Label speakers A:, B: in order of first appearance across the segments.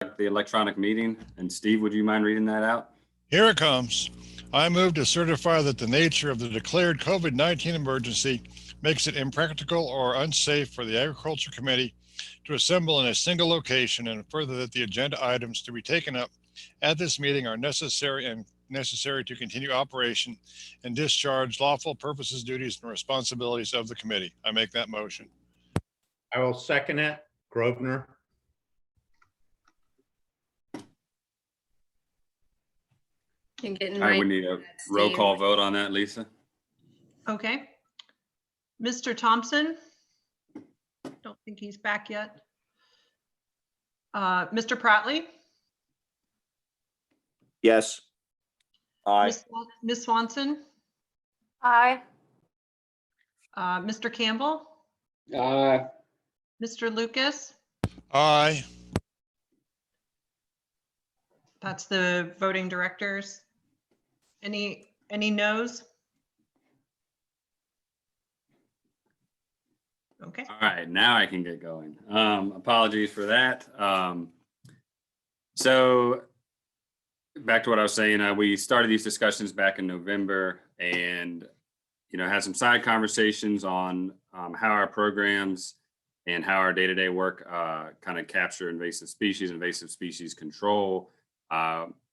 A: the electronic meeting. And Steve, would you mind reading that out?
B: Here it comes. I move to certify that the nature of the declared COVID-19 emergency makes it impractical or unsafe for the Agriculture Committee to assemble in a single location, and further that the agenda items to be taken up at this meeting are necessary to continue operation and discharge lawful purposes, duties, and responsibilities of the committee. I make that motion.
C: I will second it. Grosvenor.
A: All right, we need a roll call vote on that, Lisa.
D: Okay. Mr. Thompson? Don't think he's back yet. Mr. Pratley?
E: Yes. Aye.
D: Ms. Swanson?
F: Aye.
D: Mr. Campbell?
E: Aye.
D: Mr. Lucas?
B: Aye.
D: That's the voting directors. Any noes? Okay.
A: All right, now I can get going. Apologies for that. So back to what I was saying, we started these discussions back in November and, had some side conversations on how our programs and how our day-to-day work kind of capture invasive species control.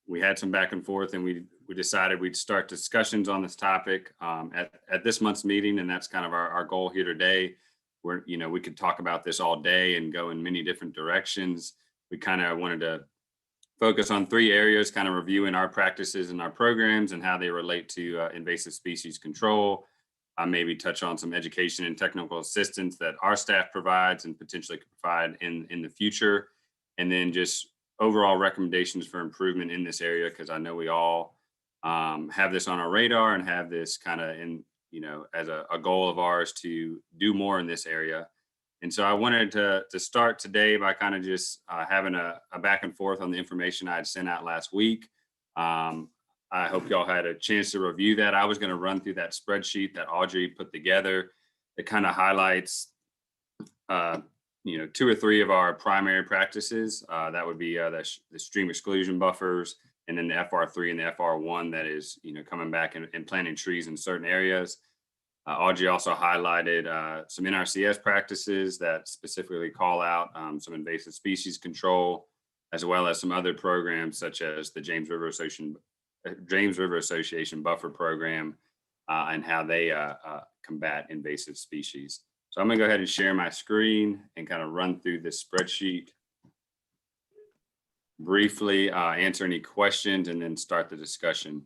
A: We had some back and forth, and we decided we'd start discussions on this topic at this month's meeting, and that's kind of our goal here today. Where we could talk about this all day and go in many different directions. We kind of wanted to focus on 3 areas, kind of reviewing our practices and our programs and how they relate to invasive species control. Maybe touch on some education and technical assistance that our staff provides and potentially could provide in the future. And then just overall recommendations for improvement in this area, because I know we all have this on our radar and have this kind of as a goal of ours to do more in this area. And so I wanted to start today by kind of just having a back and forth on the information I had sent out last week. I hope y'all had a chance to review that. I was going to run through that spreadsheet that Audrey put together. It kind of highlights 2 or 3 of our primary practices. That would be the stream exclusion buffers, and then the FR3 and the FR1 that is, coming back and planting trees in certain areas. Audrey also highlighted some NRCS practices that specifically call out some invasive species control, as well as some other programs such as the James River Association Buffer Program and how they combat invasive species. So I'm gonna go ahead and share my screen and kind of run through this spreadsheet briefly, answer any questions, and then start the discussion.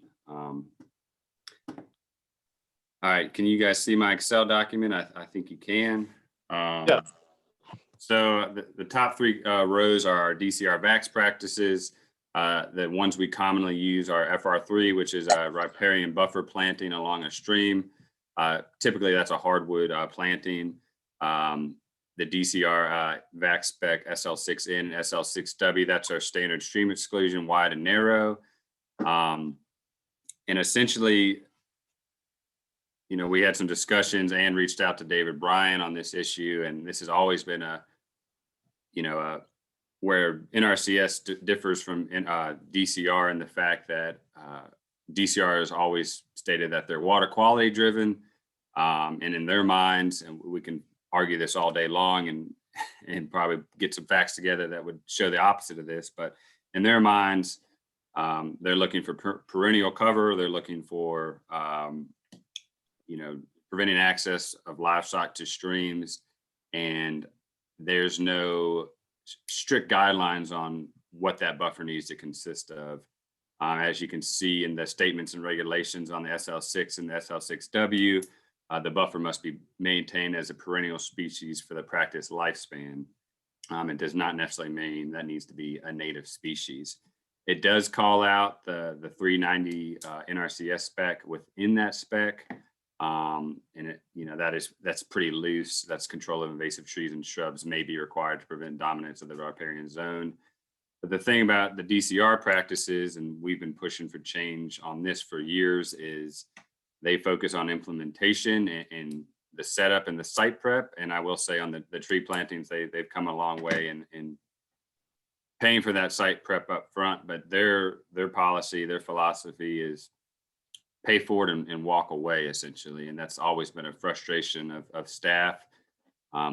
A: All right, can you guys see my Excel document? I think you can.
E: Yeah.
A: So the top 3 rows are our DCR VAX practices. The ones we commonly use are FR3, which is a riparian buffer planting along a stream. Typically, that's a hardwood planting. The DCR VAC spec SL6N and SL6W, that's our standard stream exclusion, wide and narrow. And essentially, we had some discussions and reached out to David Bryan on this issue, and this has always been where NRCS differs from DCR in the fact that DCR has always stated that they're water quality driven, and in their minds, and we can argue this all day long and probably get some facts together that would show the opposite of this, but in their minds, they're looking for perennial cover. They're looking for preventing access of livestock to streams, and there's no strict guidelines on what that buffer needs to consist of. As you can see in the statements and regulations on the SL6 and the SL6W, the buffer must be maintained as a perennial species for the practice lifespan. It does not necessarily mean that needs to be a native species. It does call out the 390 NRCS spec within that spec. And that's pretty loose. That's control of invasive trees and shrubs may be required to prevent dominance of the riparian zone. But the thing about the DCR practices, and we've been pushing for change on this for years, is they focus on implementation and the setup and the site prep. And I will say on the tree plantings, they've come a long way in paying for that site prep up front, but their policy, their philosophy is pay for it and walk away essentially. And that's always been a frustration of staff.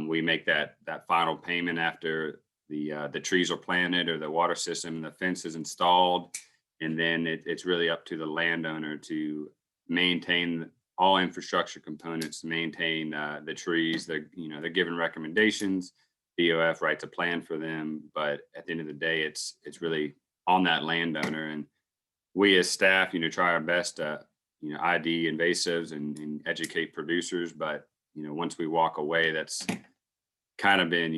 A: We make that final payment after the trees are planted or the water system and the fence is installed. And then it's really up to the landowner to maintain all infrastructure components, to maintain the trees. They're given recommendations. DOF writes a plan for them, but at the end of the day, it's really on that landowner. And we as staff, try our best to, ID invasives and educate producers. But, once we walk away, that's kind of been,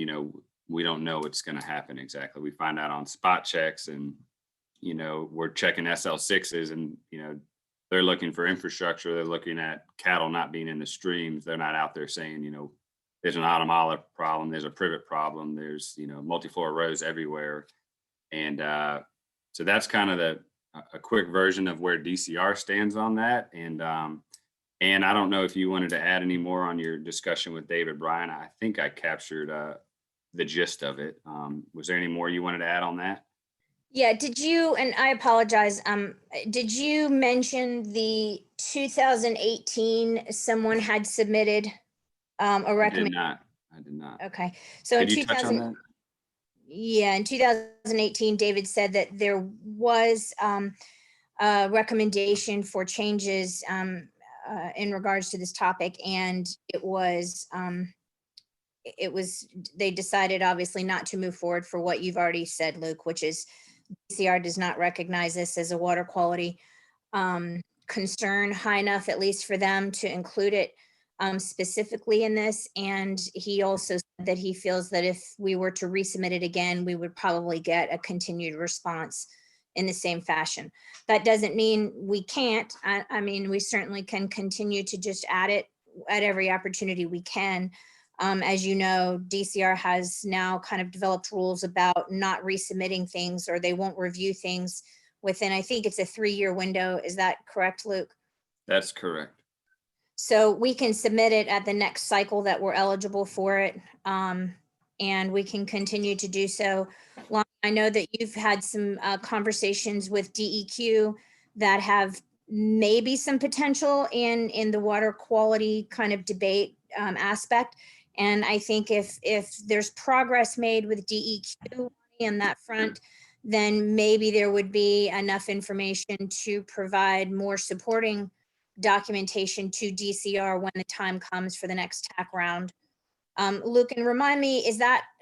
A: we don't know what's going to happen exactly. We find out on spot checks and, we're checking SL6s and, they're looking for infrastructure. They're looking at cattle not being in the streams. They're not out there saying, there's an autumn olive problem, there's a privet problem, there's, multiflora rose everywhere. And so that's kind of a quick version of where DCR stands on that. And I don't know if you wanted to add any more on your discussion with David Bryan. I think I captured the gist of it. Was there any more you wanted to add on that?
F: Yeah, did you, and I apologize, did you mention the 2018, someone had submitted a
A: I did
F: recommendation?
A: not. I did not.
F: Okay, so in
A: Did you touch on
F: 2000,
A: that?
F: yeah, in 2018, David said that there was a recommendation for changes in regards to this topic, and they decided obviously not to move forward for what you've already said, Luke, which is DCR does not recognize this as a water quality concern high enough, at least for them to include it specifically in this. And he also said that he feels that if we were to resubmit it again, we would probably get a continued response in the same fashion. That doesn't mean we can't. I mean, we certainly can continue to just add it at every opportunity we can. As you know, DCR has now kind of developed rules about not resubmitting things, or they won't review things within, I think it's a 3-year window. Is that correct, Luke?
A: That's correct.
F: So we can submit it at the next cycle that we're eligible for it. And we can continue to do so. Lonnie, I know that you've had some conversations with DEQ that have maybe some potential in the water quality kind of debate aspect. And I think if there's progress made with DEQ on that front, then maybe there would be enough information to provide more supporting documentation to DCR when the time comes for the next TAC round. Luke, and remind me,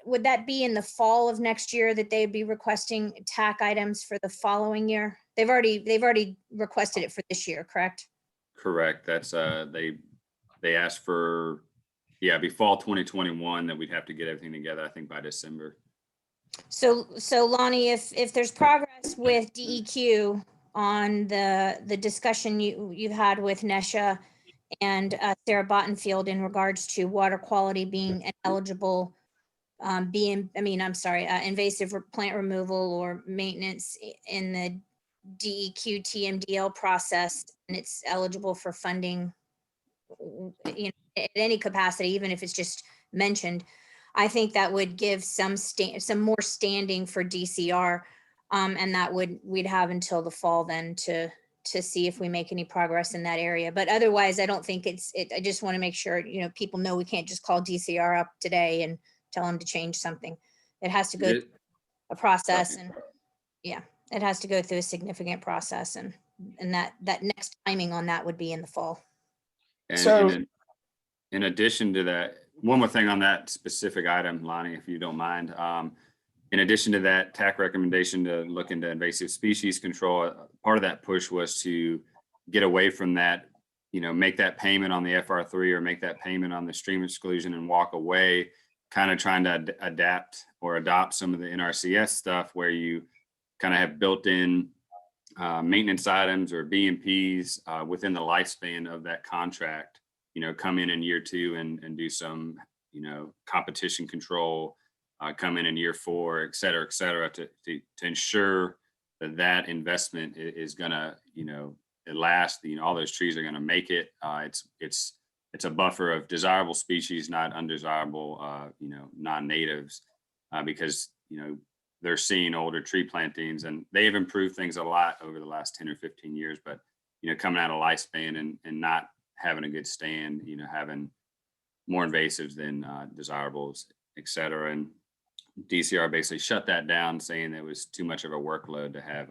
F: would that be in the fall of next year that they'd be requesting TAC items for the following year? They've already requested it for this year, correct?
A: Correct. That's they asked for, it'd be fall 2021 that we'd have to get everything together, I think by December. So
F: Lonnie, if there's progress with DEQ on the discussion you've had with Nesha and Sarah Bottenfield in regards to water quality being an eligible invasive plant removal or maintenance in the DEQ TMDL process, and it's eligible for funding, at any capacity, even if it's just mentioned, I think that would give some more standing for DCR, and that we'd have until the fall then to see if we make any progress in that area. But otherwise, I don't think I just want to make sure, people know we can't just call DCR up today and tell them to change something. It has to go through a process, and it has to go through a significant process, and that next timing on that would be in the fall.
A: And in addition to that, one more thing on that specific item, Lonnie, if you don't mind. In addition to that TAC recommendation to look into invasive species control, part of that push was to get away from that, make that payment on the FR3 or make that payment on the stream exclusion and walk away, kind of trying to adapt or adopt some of the NRCS stuff where you kind of have built-in maintenance items or BMPs within the lifespan of that contract, come in year 2 and do some, competition control, come in year 4, et cetera, to ensure that investment is gonna, it lasts, all those trees are gonna make it. It's a buffer of desirable species, not undesirable, non-natives, because, they're seeing older tree plantings, and they have improved things a lot over the last 10 or 15 years, but, coming out of lifespan and not having a good stand, having more invasives than desirables, et cetera. And DCR basically shut that down, saying it was too much of a workload to have,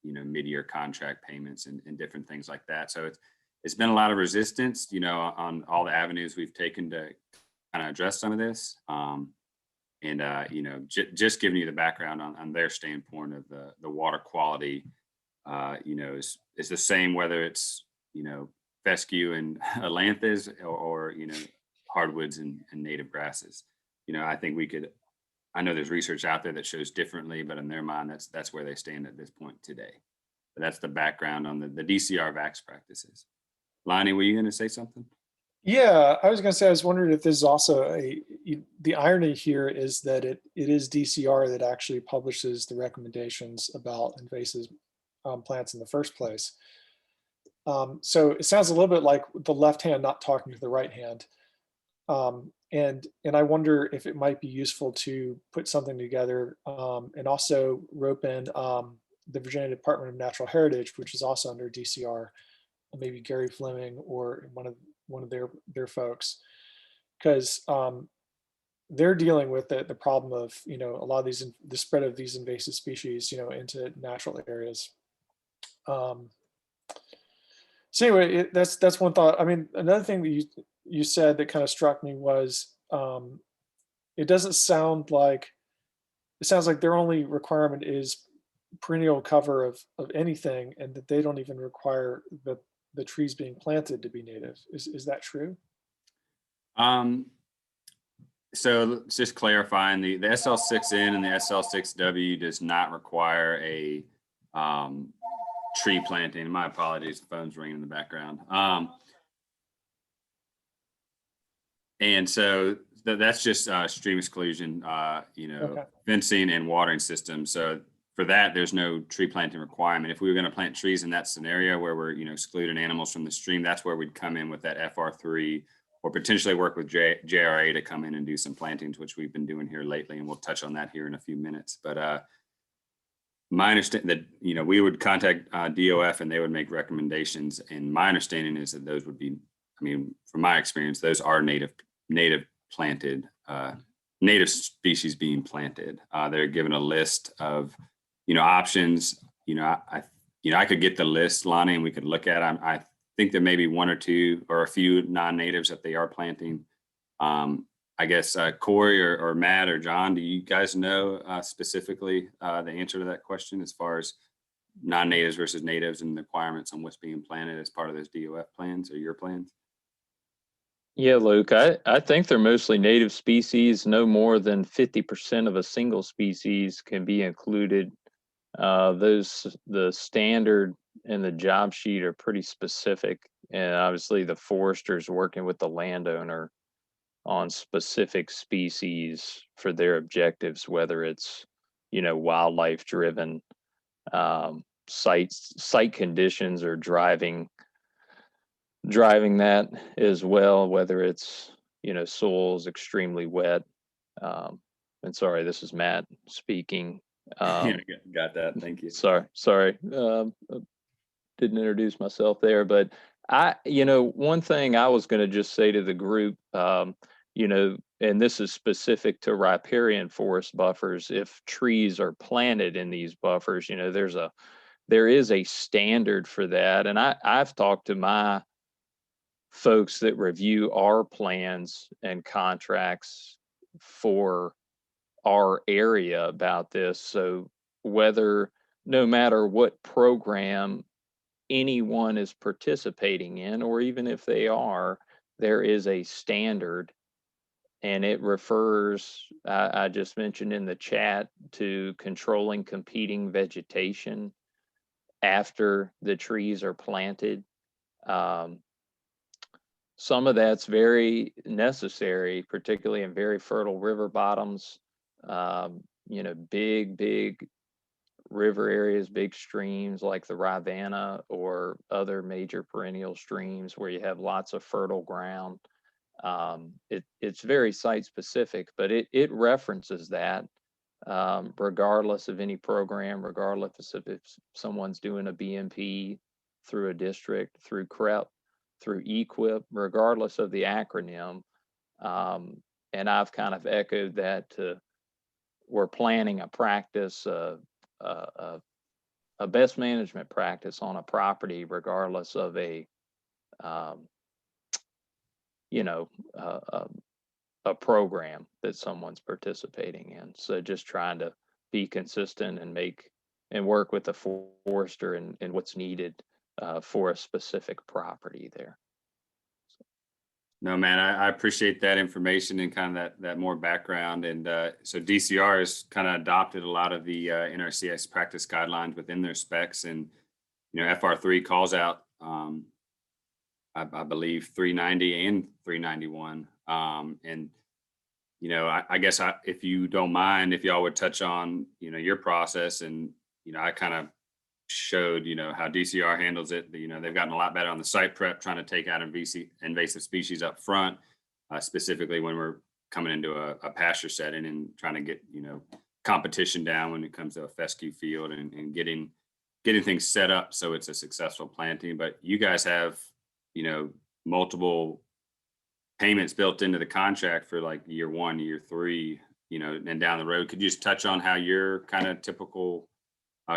A: mid-year contract payments and different things like that. So it's been a lot of resistance, on all the avenues we've taken to kind of address some of this. Just giving you the background on their standpoint of the water quality, is the same whether it's, fescue and ailanthus or hardwoods and native grasses. I think I know there's research out there that shows differently, but in their mind, that's where they stand at this point today. But that's the background on the DCR VAX practices. Lonnie, were you going to say something?
G: Yeah, I was going to say, I was wondering if this is also the irony here is that it is DCR that actually publishes the recommendations about invasive plants in the first place. So it sounds a little bit like the left hand not talking to the right hand. And I wonder if it might be useful to put something together and also rope in the Virginia Department of Natural Heritage, which is also under DCR, maybe Gary Fleming or one of their folks, because they're dealing with the problem of a lot of the spread of these invasive species into natural areas. So anyway, that's one thought. I mean, another thing that you said that kind of struck me was it sounds like their only requirement is perennial cover of anything, and that they don't even require the trees being planted to be native. Is that true?
A: So let's just clarifying, the SL6N and the SL6W does not require a tree planting. My apologies, the phone's ringing in the background. And so that's just stream exclusion,
G: Okay.
A: fencing and watering systems. So for that, there's no tree planting requirement. If we were going to plant trees in that scenario where we're, excluding animals from the stream, that's where we'd come in with that FR3 or potentially work with JRA to come in and do some plantings, which we've been doing here lately. And we'll touch on that here in a few minutes. But my understanding that, we would contact DOF and they would make recommendations. And my understanding is that those would be, from my experience, those are native planted, native species being planted. They're given a list of, options. I could get the list, Lonnie, and we could look at them. I think there may be one or two or a few non-natives that they are planting. I guess Corey or Matt or John, do you guys know specifically the answer to that question as far as non-natives versus natives and the requirements on what's being planted as part of those DOF plans or your plans?
H: Yeah, Luke, I think they're mostly native species. No more than 50% of a single species can be included. The standard and the job sheet are pretty specific. And obviously the forester's working with the landowner on specific species for their objectives, whether it's, wildlife driven, site conditions are driving that as well, whether it's, soil's extremely wet. And sorry, this is Matt speaking.
A: Yeah, got that. Thank you.
H: Sorry. Didn't introduce myself there, but one thing I was going to just say to the group, and this is specific to riparian forest buffers. If trees are planted in these buffers, there is a standard for that. And I've talked to my folks that review our plans and contracts for our area about this. So no matter what program anyone is participating in, or even if they are, there is a standard, and it refers, I just mentioned in the chat, to controlling competing vegetation after the trees are planted. Some of that's very necessary, particularly in very fertile river bottoms, big river areas, big streams like the Rivanna or other major perennial streams where you have lots of fertile ground. It's very site specific, but it references that. regardless of any program, regardless of if someone's doing a BMP through a district, through CREP, through EQIP, regardless of the acronym. And I've kind of echoed that to, we're planning a practice, a best management practice on a property, regardless of a, a program that someone's participating in. So just trying to be consistent and work with the forester and what's needed for a specific property there.
A: No, man, I appreciate that information and kind of that more background. And so DCR has kind of adopted a lot of the NRCS practice guidelines within their specs. And, FR3 calls out, I believe, 390 and 391. And, I guess if you don't mind, if y'all would touch on, your process. And, I kind of showed, how DCR handles it. They've gotten a lot better on the site prep, trying to take out invasive species up front, specifically when we're coming into a pasture setting and trying to get, competition down when it comes to a fescue field and getting things set up so it's a successful planting. But you guys have, multiple payments built into the contract for like year 1, year 3, and down the road. Could you just touch on how your kind of typical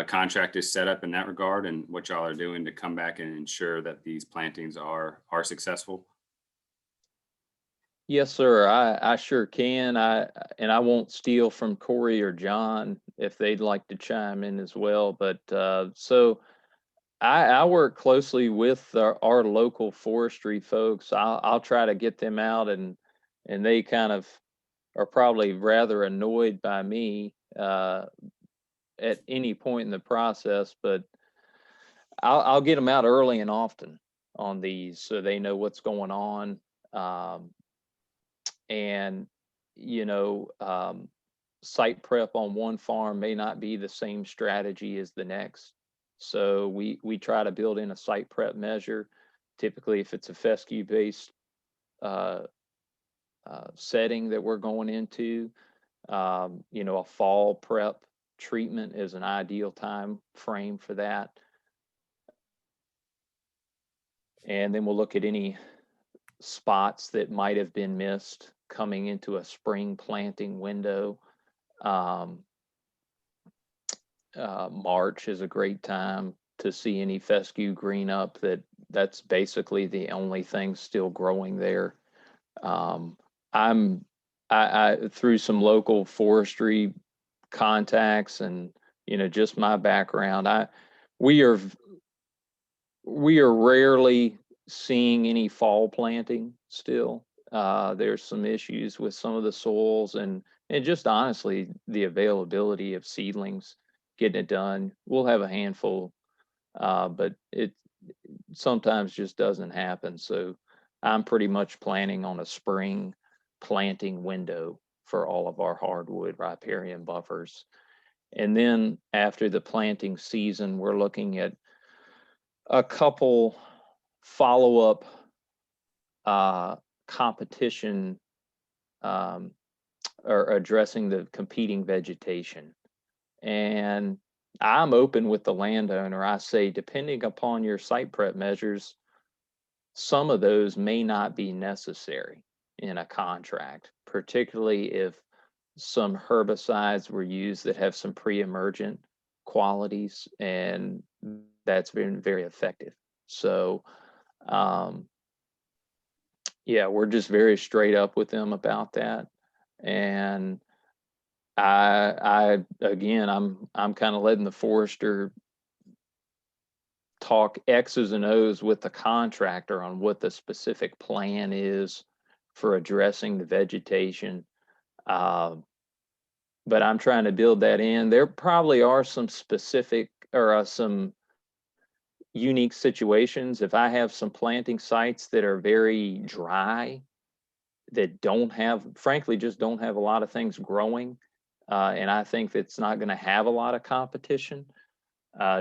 A: contract is set up in that regard and what y'all are doing to come back and ensure that these plantings are successful?
H: Yes, sir. I sure can. And I won't steal from Corey or John if they'd like to chime in as well. But so I work closely with our local forestry folks. I'll try to get them out, and they kind of are probably rather annoyed by me at any point in the process, but I'll get them out early and often on these so they know what's going on. And, site prep on one farm may not be the same strategy as the next. So we try to build in a site prep measure. Typically, if it's a fescue-based setting that we're going into, a fall prep treatment is an ideal time frame for that. And then we'll look at any spots that might have been missed coming into a spring planting window. March is a great time to see any fescue green up. That's basically the only thing still growing there. I through some local forestry contacts and just my background, we are rarely seeing any fall planting still. There's some issues with some of the soils and just honestly the availability of seedlings getting it done. We'll have a handful, but it sometimes just doesn't happen. So I'm pretty much planning on a spring planting window for all of our hardwood riparian buffers. And then after the planting season, we're looking at a couple follow-up competition or addressing the competing vegetation. And I'm open with the landowner. I say, depending upon your site prep measures, some of those may not be necessary in a contract, particularly if some herbicides were used that have some pre-emergent qualities, and that's been very effective. So yeah, we're just very straight up with them about that. And I again, I'm kind of letting the forester talk X's and O's with the contractor on what the specific plan is for addressing the vegetation. But I'm trying to build that in. There probably are some specific or some unique situations. If I have some planting sites that are very dry, that don't have, frankly, just don't have a lot of things growing, and I think it's not going to have a lot of competition,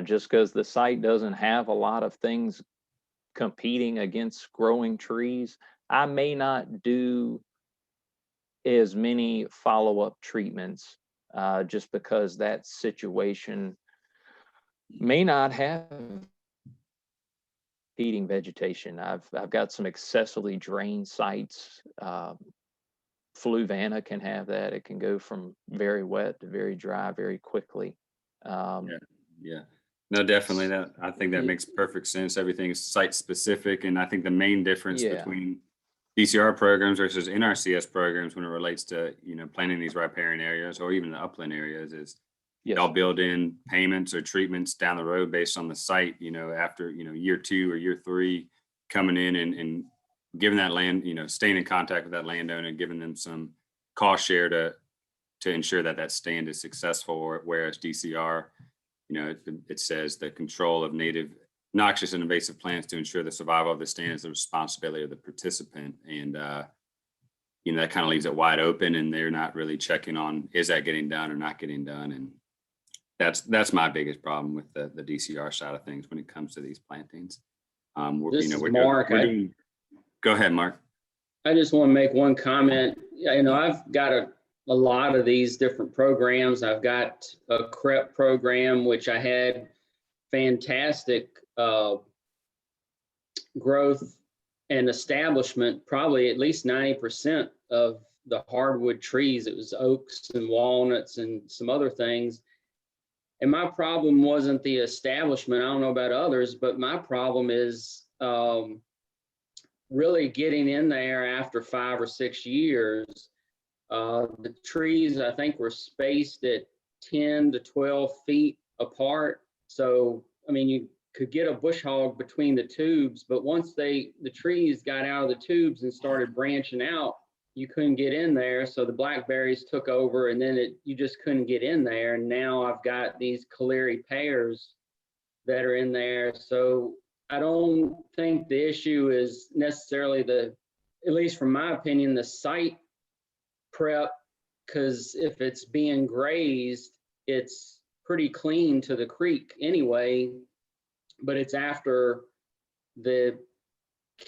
H: just because the site doesn't have a lot of things competing against growing trees, I may not do as many follow-up treatments just because that situation may not have heating vegetation. I've got some excessively drained sites. Fluvana can have that. It can go from very wet to very dry very quickly.
A: Yeah, no, definitely that. I think that makes perfect sense. Everything is site specific. And I think the main difference
H: Yeah.
A: between DCR programs versus NRCS programs when it relates to, planning these riparian areas or even the upland areas is
H: Yes.
A: y'all build in payments or treatments down the road based on the site, after, year 2 or year 3 coming in and giving that land, staying in contact with that landowner, giving them some cost share to ensure that that stand is successful. Whereas DCR, it says the control of native noxious and invasive plants to ensure the survival of the stand is the responsibility of the participant. And, that kind of leaves it wide open and they're not really checking on, is that getting done or not getting done? And that's my biggest problem with the DCR side of things when it comes to these plantings.
E: This is Mark.
A: Go ahead, Mark.
E: I just want to make one comment. I've got a lot of these different programs. I've got a CREP program, which I had fantastic growth and establishment, probably at least 90% of the hardwood trees. It was oaks and walnuts and some other things. And my problem wasn't the establishment. I don't know about others, but my problem is really getting in there after 5 or 6 years. The trees, I think, were spaced at 10 to 12 feet apart. So, you could get a bush hog between the tubes, but once the trees got out of the tubes and started branching out, you couldn't get in there. So the blackberries took over and then you just couldn't get in there. And now I've got these Kaleri pears that are in there. So I don't think the issue is necessarily at least from my opinion, the site prep, because if it's being grazed, it's pretty clean to the creek anyway, but it's after the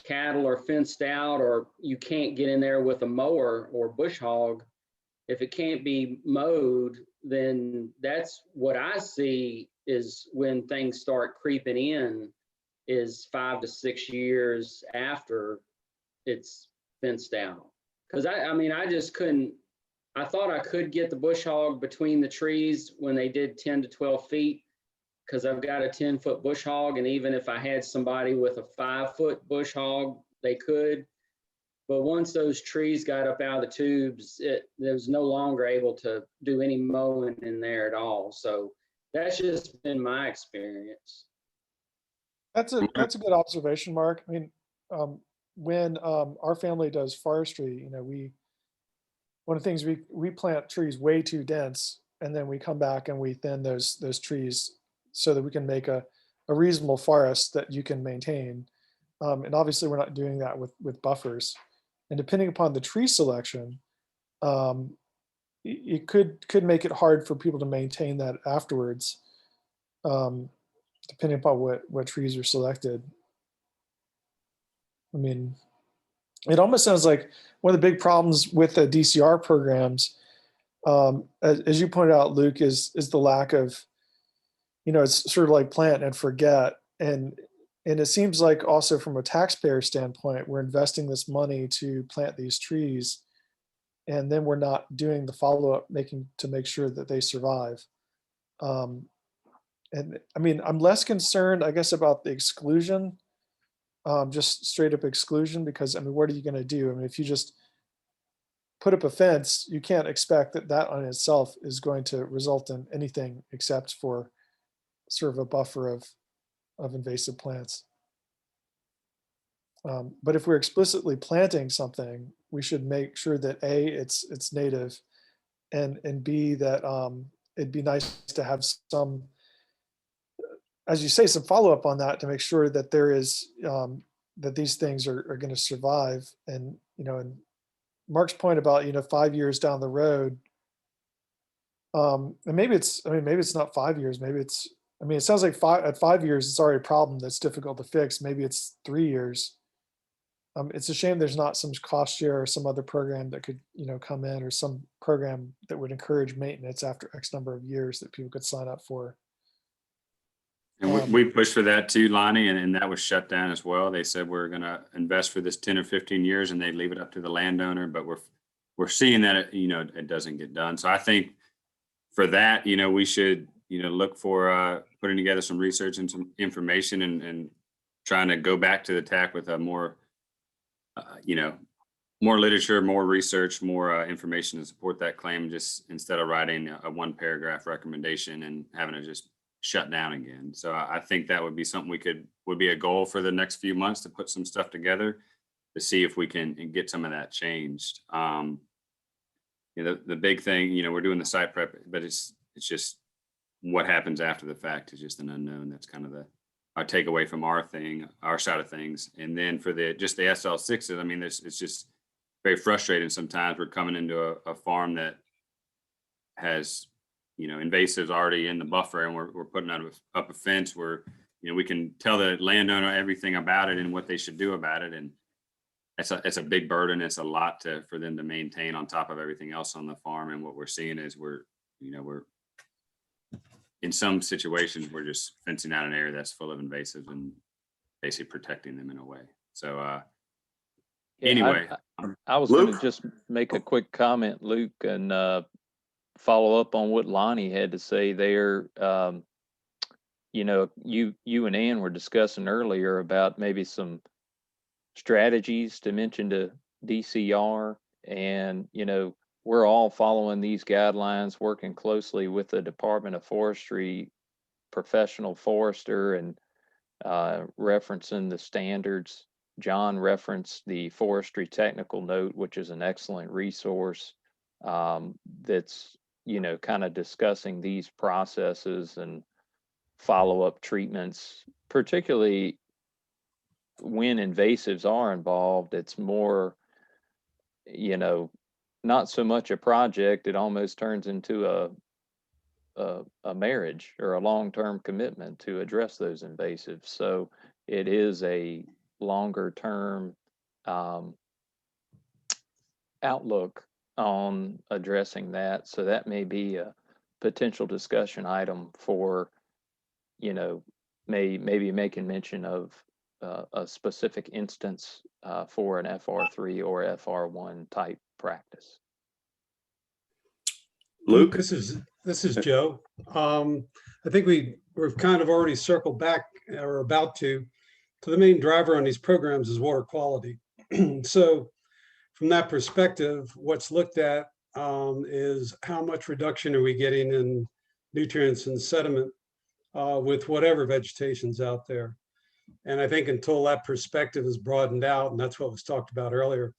E: cattle are fenced out or you can't get in there with a mower or bush hog. If it can't be mowed, then that's what I see is when things start creeping in, is 5 to 6 years after it's fenced out. Because I just couldn't, I thought I could get the bush hog between the trees when they did 10 to 12 feet, because I've got a 10-foot bush hog. And even if I had somebody with a 5-foot bush hog, they could. But once those trees got up out of the tubes, it was no longer able to do any mowing in there at all. So that's just been my experience.
G: That's a good observation, Mark. When our family does forestry, one of the things we plant trees way too dense, and then we come back and we thin those trees so that we can make a reasonable forest that you can maintain. And obviously we're not doing that with buffers. And depending upon the tree selection, it could make it hard for people to maintain that afterwards, depending upon what trees are selected. It almost sounds like one of the big problems with the DCR programs, as you pointed out, Luke, is the lack of, it's sort of like plant and forget. And it seems like also from a taxpayer standpoint, we're investing this money to plant these trees, and then we're not doing the follow-up to make sure that they survive. And I'm less concerned, I guess, about the exclusion, just straight up exclusion, because what are you going to do? if you just put up a fence, you can't expect that on itself is going to result in anything except for sort of a buffer of invasive plants. But if we're explicitly planting something, we should make sure that A, it's native, and B, that it'd be nice to have some, as you say, some follow-up on that to make sure that there is that these things are going to survive. And and Mark's point about 5 years down the road, and maybe it's not 5 years, maybe it's, it sounds like at 5 years it's already a problem that's difficult to fix. Maybe it's 3 years. It's a shame there's not some cost share or some other program that could, come in, or some program that would encourage maintenance after X number of years that people could sign up for.
A: And we pushed for that too, Lonnie, and that was shut down as well. They said we're going to invest for this 10 or 15 years and they leave it up to the landowner, but we're seeing that, it doesn't get done. So I think for that, we should, look for putting together some research and some information and trying to go back to the TAC with a more, more literature, more research, more information to support that claim, just instead of writing a 1-paragraph recommendation and having to just shut down again. So I think that would be something would be a goal for the next few months, to put some stuff together to see if we can get some of that changed. The big thing, we're doing the site prep, but it's just what happens after the fact is just an unknown. That's kind of our takeaway from our side of things. And then for the SL6s, I mean, it's just very frustrating sometimes. We're coming into a farm that has, invasives already in the buffer, and we're putting up a fence where, we can tell the landowner everything about it and what they should do about it. And it's a big burden. It's a lot for them to maintain on top of everything else on the farm. And what we're seeing is we're in some situations, we're just fencing out an area that's full of invasives and basically protecting them in a way. So anyway,
H: I was going to
I: Luke?
H: just make a quick comment, Luke, and follow up on what Lonnie had to say there. You and Ann were discussing earlier about maybe some strategies to mention to DCR, and we're all following these guidelines, working closely with the Department of Forestry professional forester, and referencing the standards. John referenced the forestry technical note, which is an excellent resource that's kind of discussing these processes and follow-up treatments, particularly when invasives are involved. It's more, not so much a project. It almost turns into a marriage or a long-term commitment to address those invasives. So it is a longer term outlook on addressing that. So that may be a potential discussion item for, maybe making mention of a specific instance for an FR3 or FR1 type practice.
I: Luke?
J: This is Joe. I think we've kind of already circled back, or about to the main driver on these programs is water quality. So from that perspective, what's looked at is how much reduction are we getting in nutrients and sediment with whatever vegetation's out there. And I think until that perspective is broadened out, and that's what was talked about earlier,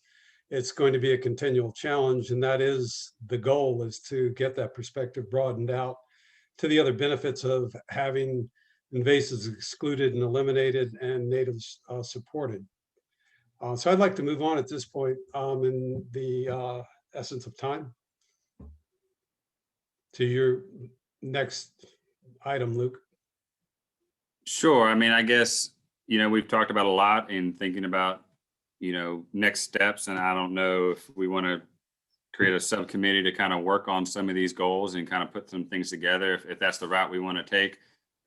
J: it's going to be a continual challenge. And that is the goal, is to get that perspective broadened out to the other benefits of having invasives excluded and eliminated and natives supported. So I'd like to move on at this point in the essence of time to your next item, Luke.
A: sure. I mean, I guess, we've talked about a lot in thinking about, next steps. And I don't know if we want to create a subcommittee to kind of work on some of these goals and kind of put some things together. If that's the route we want to take,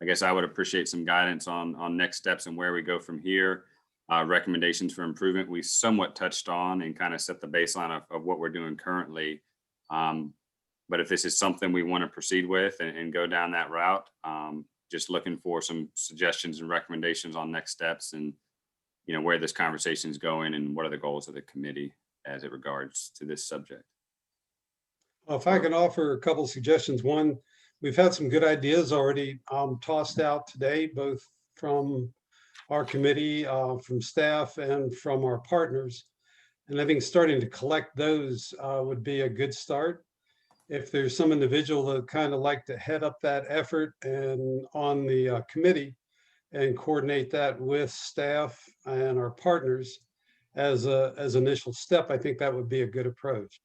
A: I guess I would appreciate some guidance on next steps and where we go from here. Recommendations for improvement we somewhat touched on and kind of set the baseline of what we're doing currently. But if this is something we want to proceed with and go down that route, just looking for some suggestions and recommendations on next steps and, where this conversation is going and what are the goals of the committee as it regards to this subject.
J: If I can offer a couple of suggestions. One, we've had some good ideas already tossed out today, both from our committee, from staff, and from our partners. And I think starting to collect those would be a good start. If there's some individual that kind of like to head up that effort and on the committee and coordinate that with staff and our partners as initial step, I think that would be a good approach.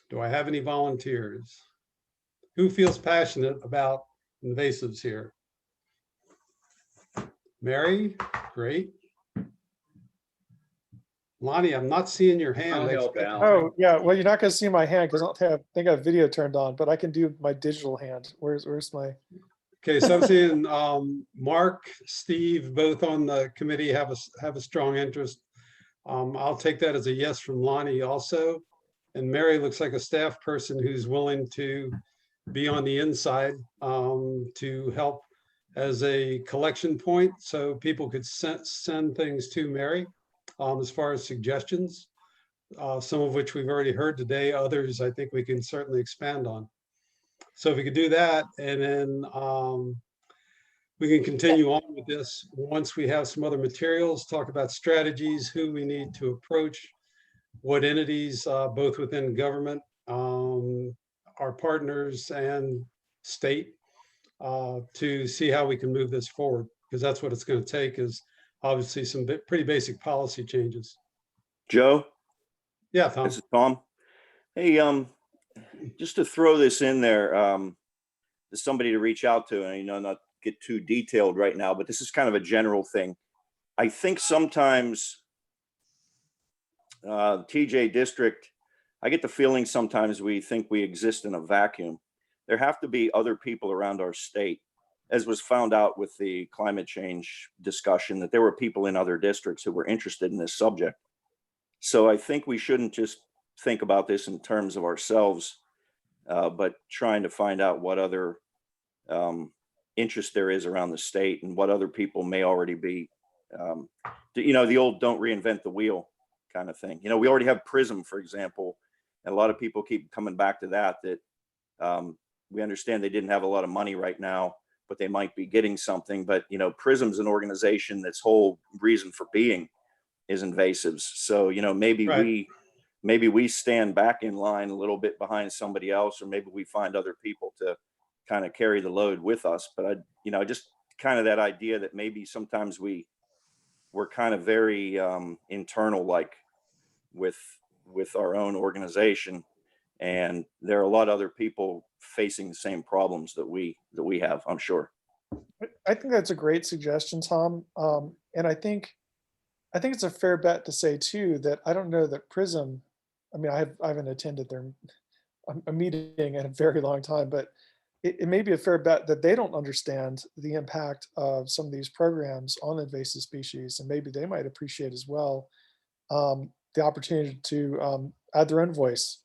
J: Do I have any volunteers? Who feels passionate about invasives here? Mary? Great. Lonnie, I'm not seeing your hand.
E: I'll
J: I
E: help
J: expect-
E: out.
G: Oh, yeah, well, you're not gonna see my hand because I think I have video turned on, but I can do my digital hand. Where's my,
J: Okay, so I'm seeing Mark, Steve, both on the committee have a strong interest. I'll take that as a yes from Lonnie also. And Mary looks like a staff person who's willing to be on the inside to help as a collection point, so people could send things to Mary as far as suggestions, some of which we've already heard today, others I think we can certainly expand on. So if we could do that, and then we can continue on with this once we have some other materials, talk about strategies, who we need to approach, what entities, both within government, our partners and state, to see how we can move this forward, because that's what it's going to take, is obviously some pretty basic policy changes.
I: Joe,
J: Yeah, Tom.
I: this is Tom. Hey, just to throw this in there, there's somebody to reach out to, and not get too detailed right now, but this is kind of a general thing. I think sometimes TJ district, I get the feeling sometimes we think we exist in a vacuum. There have to be other people around our state, as was found out with the climate change discussion, that there were people in other districts who were interested in this subject. So I think we shouldn't just think about this in terms of ourselves, but trying to find out what other interest there is around the state and what other people may already be, the old don't reinvent the wheel kind of thing. We already have PRISM, for example, and a lot of people keep coming back to that we understand they didn't have a lot of money right now, but they might be getting something. But, PRISM's an organization that's whole reason for being is invasives. So, maybe
J: Right.
I: maybe we stand back in line a little bit behind somebody else, or maybe we find other people to kind of carry the load with us. But just kind of that idea that maybe sometimes we're kind of very internal, like with our own organization, and there are a lot of other people facing the same problems that we have, I'm sure.
G: I think that's a great suggestion, Tom. And I think it's a fair bet to say too, that I don't know that PRISM, I mean, I haven't attended a meeting in a very long time, but it may be a fair bet that they don't understand the impact of some of these programs on invasive species. And maybe they might appreciate as well the opportunity to add their own voice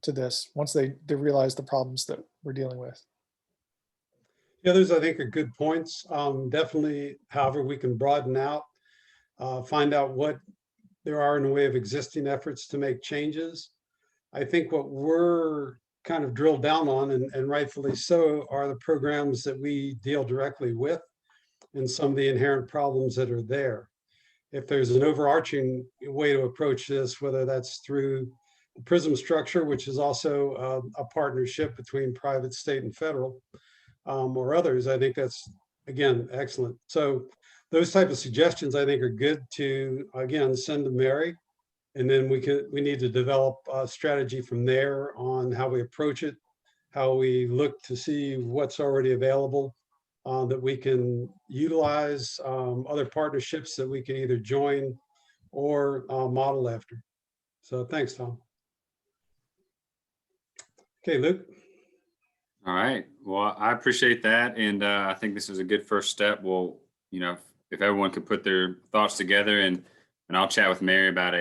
G: to this once they realize the problems that we're dealing with.
J: Yeah, those I think are good points. Definitely, however, we can broaden out, find out what there are in the way of existing efforts to make changes. I think what we're kind of drilled down on, and rightfully so, are the programs that we deal directly with and some of the inherent problems that are there. If there's an overarching way to approach this, whether that's through the PRISM structure, which is also a partnership between private, state, and federal, or others, I think that's, again, excellent. So those type of suggestions, I think, are good to, again, send to Mary. And then we need to develop a strategy from there on how we approach it, how we look to see what's already available that we can utilize, other partnerships that we can either join or model after. So thanks, Tom. Okay, Luke.
A: All right. Well, I appreciate that. And I think this is a good first step. Well, if everyone could put their thoughts together, and I'll chat with Mary about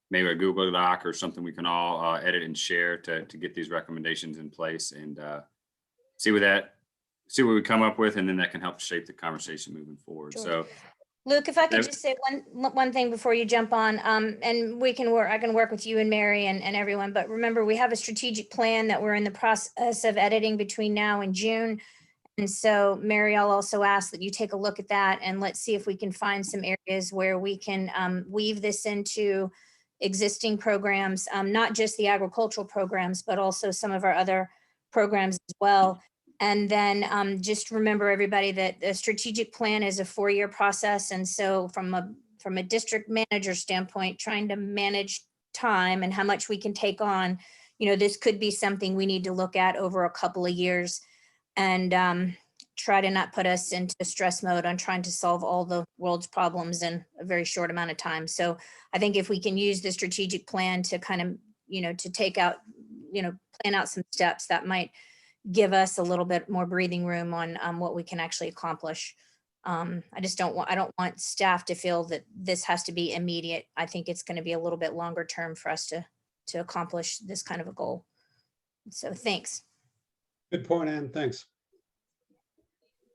A: maybe a Google Doc or something we can all edit and share to get these recommendations in place, and see what we come up with, and then that can help shape the conversation moving forward.
F: Sure.
A: So
F: Luke, if I could
A: Yep.
F: just say one thing before you jump on, and I can work with you and Mary and everyone, but remember, we have a strategic plan that we're in the process of editing between now and June. And so Mary, I'll also ask that you take a look at that, and let's see if we can find some areas where we can weave this into existing programs, not just the agricultural programs, but also some of our other programs as well. And then just remember, everybody, that the strategic plan is a 4-year process. And so from a district manager standpoint, trying to manage time and how much we can take on, this could be something we need to look at over a couple of years, and try to not put us into stress mode on trying to solve all the world's problems in a very short amount of time. So I think if we can use the strategic plan to kind of, to take out, plan out some steps that might give us a little bit more breathing room on what we can actually accomplish. I don't want staff to feel that this has to be immediate. I think it's going to be a little bit longer term for us to accomplish this kind of a goal. So thanks.
J: Good point, Ann. Thanks.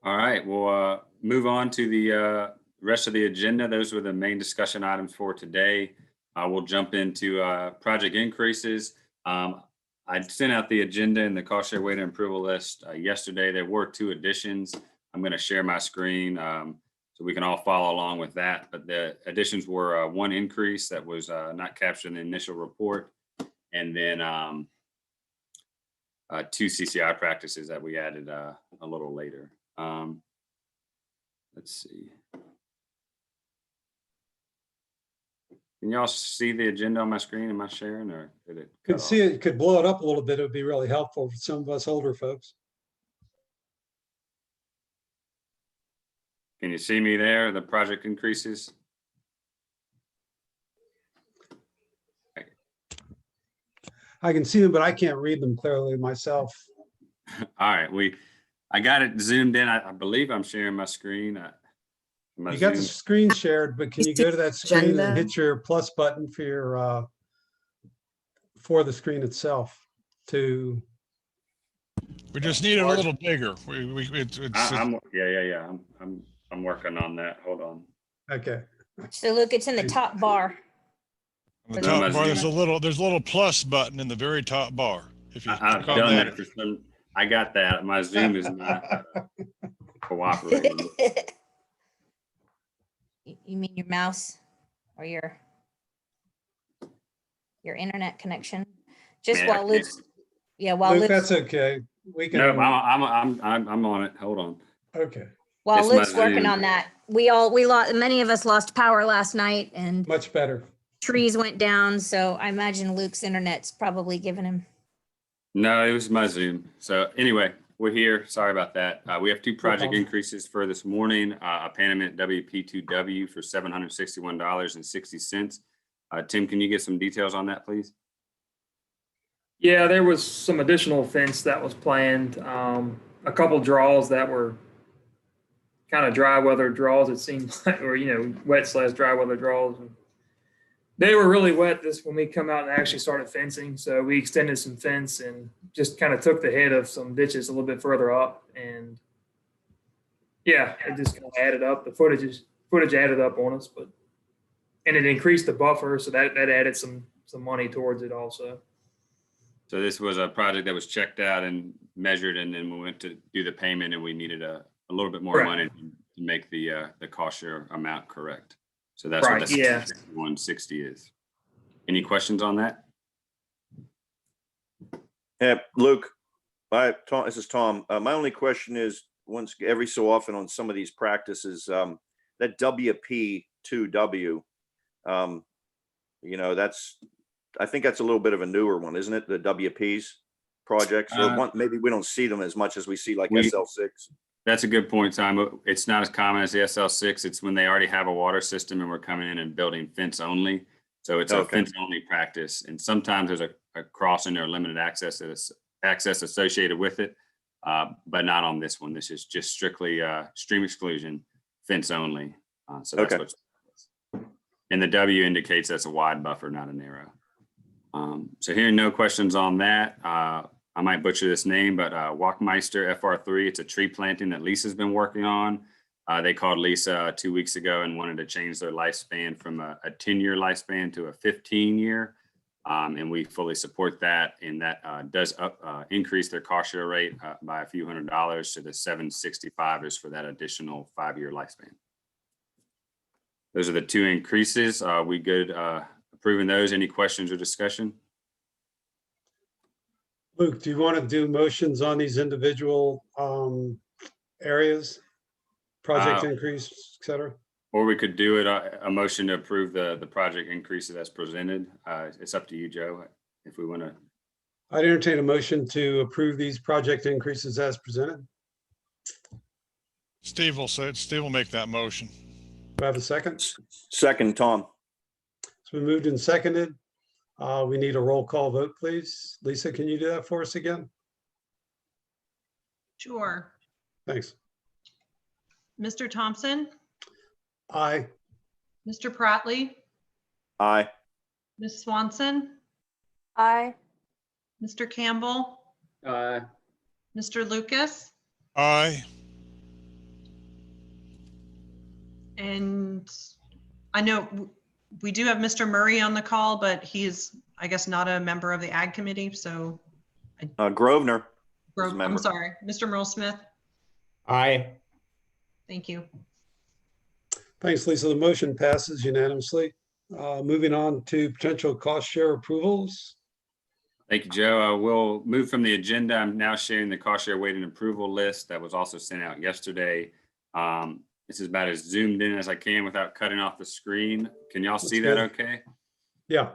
A: All right, we'll move on to the rest of the agenda. Those were the main discussion items for today. We'll jump into project increases. I sent out the agenda and the cost share weighted approval list yesterday. There were 2 additions. I'm going to share my screen so we can all follow along with that. But the additions were 1 increase that was not captured in the initial report, and then 2 CCI practices that we added a little later. Let's see. Can y'all see the agenda on my screen? Am I sharing, or did it?
J: Could see it, could blow it up a little bit. It would be really helpful for some of us older folks.
A: Can you see me there? The project increases?
J: I can see them, but I can't read them clearly myself.
A: All right, I got it zoomed in. I believe I'm sharing my screen.
J: You got the screen shared, but can you go to that screen
K: Agenda.
J: and hit your plus button for your for the screen itself to
B: We just need it a little bigger.
A: I'm working on that. Hold on.
J: okay.
F: So look, it's in the top bar.
B: On the top bar, there's a little plus button in the very top bar. If you
A: I've
B: click on
A: done
B: that,
A: that for some. I got that. My Zoom is not cooperating.
F: You mean your mouse or your internet connection? Just
A: Man, I
F: while
A: can't-
F: Luke's, while
J: Luke,
F: Luke's,
J: that's okay. We can.
A: No, I'm on it. Hold on.
J: Okay,
F: while
A: it's my
F: Luke's working
A: Zoom.
F: on that, many of us lost power last night and
J: much better.
F: trees went down. So I imagine Luke's internet's probably giving him.
A: No, it was my Zoom. So anyway, we're here. Sorry about that. We have 2 project
J: problem.
A: increases for this morning. A Panamint WP2W for $761.60. Tim, can you get some details on that, please?
L: Yeah, there was some additional fence that was planned. A couple draws that were kind of dry weather draws, it seems like, or, wet/dry weather draws. They were really wet when we come out and actually started fencing. So we extended some fence and just kind of took the head of some ditches a little bit further up. And yeah, it just kind of added up. The footage added up on us, and it increased the buffer. So that added some money towards it also.
A: So this was a project that was checked out and measured, and then we went to do the payment, and we needed a little bit more
L: Correct.
A: money to make the cost share amount correct. So that's
L: Right,
A: what the
L: yeah.
A: 160 is. Any questions on that?
I: Yeah, Luke, Tom, this is Tom. My only question is, once every so often on some of these practices, that WP2W, I think that's a little bit of a newer one, isn't it? The WPs projects, or maybe we don't see them as much as we see like SL6.
A: That's a good point, Tom. It's not as common as the SL6. It's when they already have a water system and we're coming in and building fence only. So it's a fence only practice. And sometimes there's a crossing or limited access associated with it, but not on this one. This is just strictly stream exclusion, fence only. So that's
I: Okay.
A: what's, and the W indicates that's a wide buffer, not a narrow. So hearing no questions on that, I might butcher this name, but Walkmeister FR3, it's a tree planting that Lisa's been working on. They called Lisa 2 weeks ago and wanted to change their lifespan from a 10-year lifespan to a 15-year. And we fully support that. And that does increase their cost share rate by a few $100s to the $765 for that additional 5-year lifespan. Those are the 2 increases. We good approving those? Any questions or discussion?
J: Luke, do you want to do motions on these individual areas? Project increase, et cetera?
A: Or we could do it, a motion to approve the project increases as presented. It's up to you, Joe, if we want to.
J: I'd entertain a motion to approve these project increases as presented.
B: Steve will make that motion.
J: Do I have a second?
I: Second, Tom.
J: It's been moved and seconded. We need a roll call vote, please. Lisa, can you do that for us again?
D: Sure.
J: Thanks.
D: Mr. Thompson,
J: Aye.
D: Mr. Pratley,
I: Aye.
D: Ms. Swanson,
F: Aye.
D: Mr. Campbell,
E: Aye.
D: Mr. Lucas,
B: Aye.
D: and I know we do have Mr. Murray on the call, but he is, I guess, not a member of the Ag Committee, so
I: Grosvenor. is a
D: I'm
I: member.
D: sorry, Mr. Merle Smith,
C: Aye.
D: thank you.
J: Thanks, Lisa. The motion passes unanimously. Moving on to potential cost share approvals.
A: Thank you, Joe. I will move from the agenda. I'm now sharing the cost share weighted approval list that was also sent out yesterday. This is about as zoomed in as I can without cutting off the screen. Can y'all see that
J: good.
A: okay?
J: Yeah.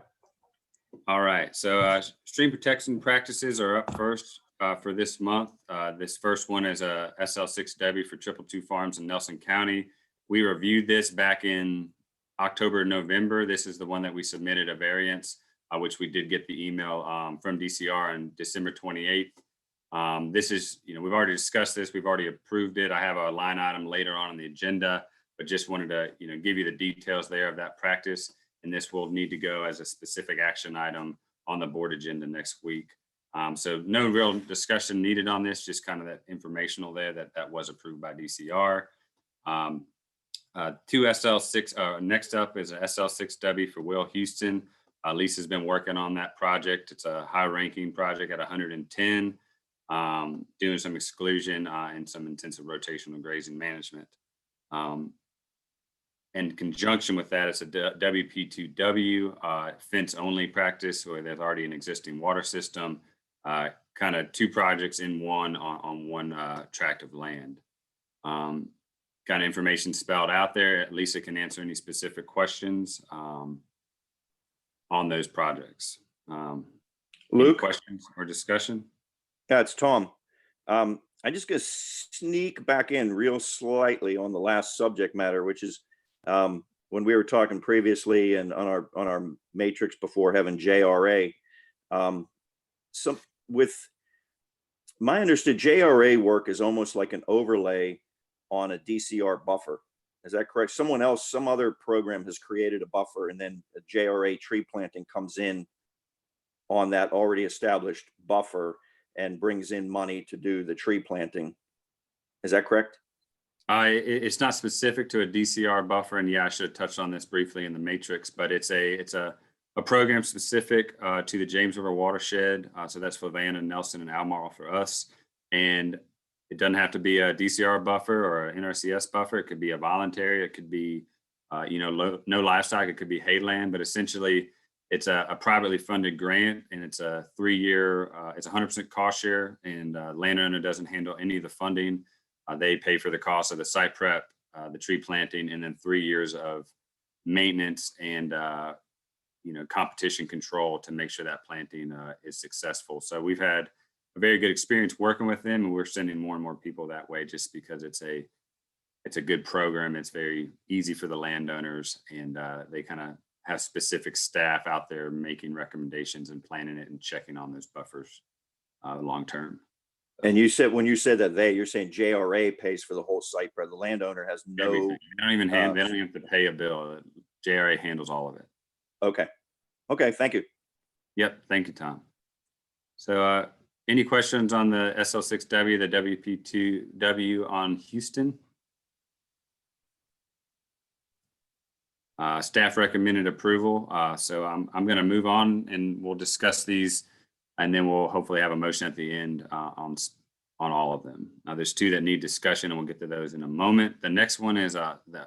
A: All right, so stream protection practices are up first for this month. This first one is a SL6W for 222 Farms in Nelson County. We reviewed this back in October, November. This is the one that we submitted a variance, which we did get the email from DCR on December 28th. This is, we've already discussed this. We've already approved it. I have a line item later on in the agenda, but just wanted to, give you the details there of that practice. And this will need to go as a specific action item on the board agenda next week. So no real discussion needed on this, just kind of that informational there that was approved by DCR. Two SL6, next up is a SL6W for Will Houston. Lisa's been working on that project. It's a high ranking project at 110, doing some exclusion and some intensive rotational grazing management. In conjunction with that, it's a WP2W fence only practice where there's already an existing water system, kind of two projects in one on one tract of land. Kind of information spelled out there. Lisa can answer any specific questions on those projects. Any
I: Luke?
A: questions or discussion?
I: Yeah, it's Tom. I just gonna sneak back in real slightly on the last subject matter, which is when we were talking previously and on our matrix before having JRA. Some with my understood JRA work is almost like an overlay on a DCR buffer. Is that correct? Some other program has created a buffer and then a JRA tree planting comes in on that already established buffer and brings in money to do the tree planting. Is that correct?
A: It's not specific to a DCR buffer, and yeah, I should have touched on this briefly in the matrix, but it's a program specific to the James River watershed. So that's for Van and Nelson and Albemarle for us. And it doesn't have to be a DCR buffer or an NRCS buffer. It could be a voluntary. It could be, no livestock. It could be hayland. But essentially, it's a privately funded grant, and it's a 3-year. It's 100% cost share, and landowner doesn't handle any of the funding. They pay for the cost of the site prep, the tree planting, and then 3 years of maintenance and competition control to make sure that planting is successful. So we've had a very good experience working with them, and we're sending more and more people that way just because it's a good program. It's very easy for the landowners, and they kind of have specific staff out there making recommendations and planning it and checking on those buffers long term.
I: And when you said that you're saying JRA pays for the whole site prep. The landowner has no.
A: Everything. They don't even have to pay a bill. JRA handles all of it.
I: Okay. Thank you.
A: Yep. Thank you, Tom. So any questions on the SL6W, the WP2W on Houston? Staff recommended approval. So I'm going to move on and we'll discuss these, and then we'll hopefully have a motion at the end on all of them. Now there's two that need discussion, and we'll get to those in a moment. The next one is the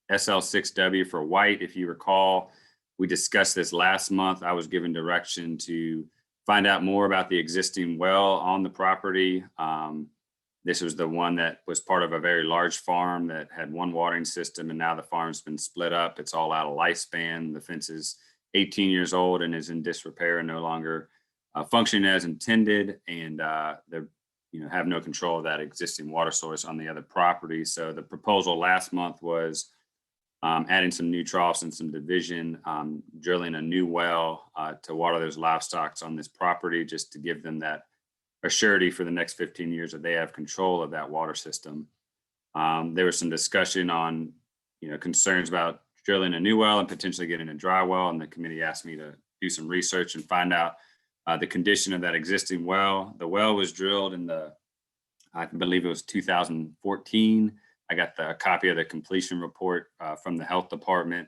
A: SL6W for White. If you recall, we discussed this last month. I was given direction to find out more about the existing well on the property. This was the one that was part of a very large farm that had one watering system, and now the farm's been split up. It's all out of lifespan. The fence is 18 years old and is in disrepair and no longer functioning as intended. And have no control of that existing water source on the other property. So the proposal last month was adding some new troughs and some division, drilling a new well to water those livestock on this property, just to give them that assurity for the next 15 years that they have control of that water system. There was some discussion on, concerns about drilling a new well and potentially getting a dry well. And the committee asked me to do some research and find out the condition of that existing well. The well was drilled I believe it was 2014. I got the copy of the completion report from the health department.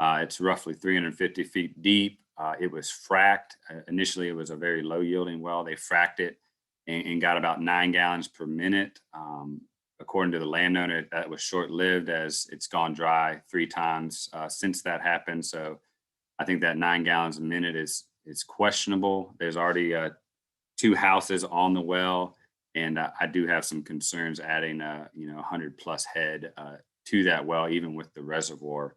A: It's roughly 350 feet deep. It was fracked. Initially, it was a very low yielding well. They fracked it and got about 9 gallons per minute. According to the landowner, that was short-lived, as it's gone dry 3 times since that happened. So I think that 9 gallons a minute is questionable. There's already 2 houses on the well, and I do have some concerns adding 100 plus head to that well, even with the reservoir,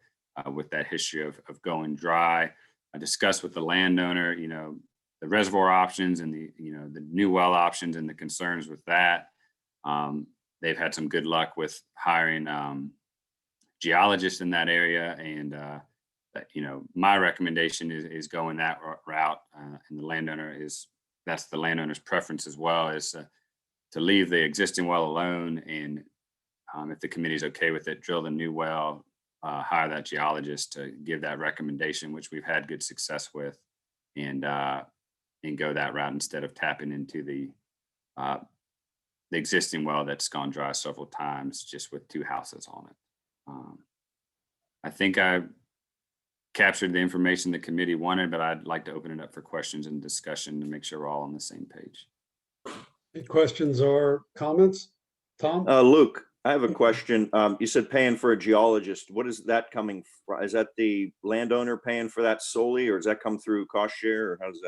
A: with that history of going dry. I discussed with the landowner, the reservoir options and the new well options and the concerns with that. They've had some good luck with hiring geologists in that area, and my recommendation is going that route. And the landowner that's the landowner's preference as well, is to leave the existing well alone, and if the committee's okay with it, drill the new well, hire that geologist to give that recommendation, which we've had good success with, and go that route instead of tapping into the existing well that's gone dry several times, just with 2 houses on it. I think I captured the information the committee wanted, but I'd like to open it up for questions and discussion to make sure we're all on the same page.
J: Any questions or comments? Tom?
I: Luke, I have a question. You said paying for a geologist. What is that coming from? Is that the landowner paying for that solely, or does that come through cost share, or how does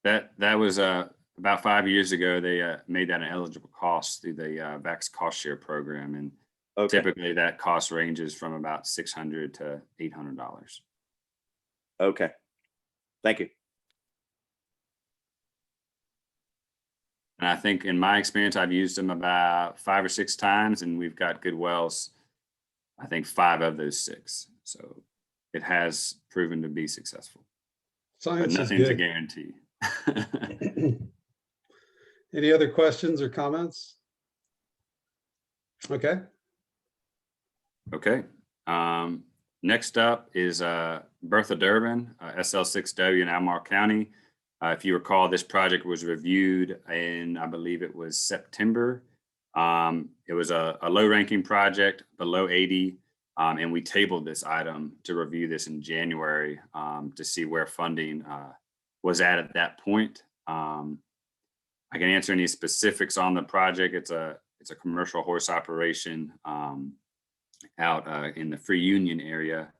I: that?
A: That was about 5 years ago. They made that an eligible cost through the VAX cost share program, and typically that cost ranges from about $600 to $800.
I: Okay, thank you.
A: And I think in my experience, I've used them about 5 or 6 times, and we've got good wells, I think 5 of those 6. So it has proven to be successful.
J: Science
A: but nothing's
J: is
A: a
J: good.
A: guarantee.
J: Any other questions or comments? Okay.
A: Okay. Next up is Bertha Durbin, SL6W in Albemarle County. If you recall, this project was reviewed in, I believe it was September. It was a low ranking project, below 80. And we tabled this item to review this in January to see where funding was at that point. I can answer any specifics on the project. It's a commercial horse operation out in the Free Union area.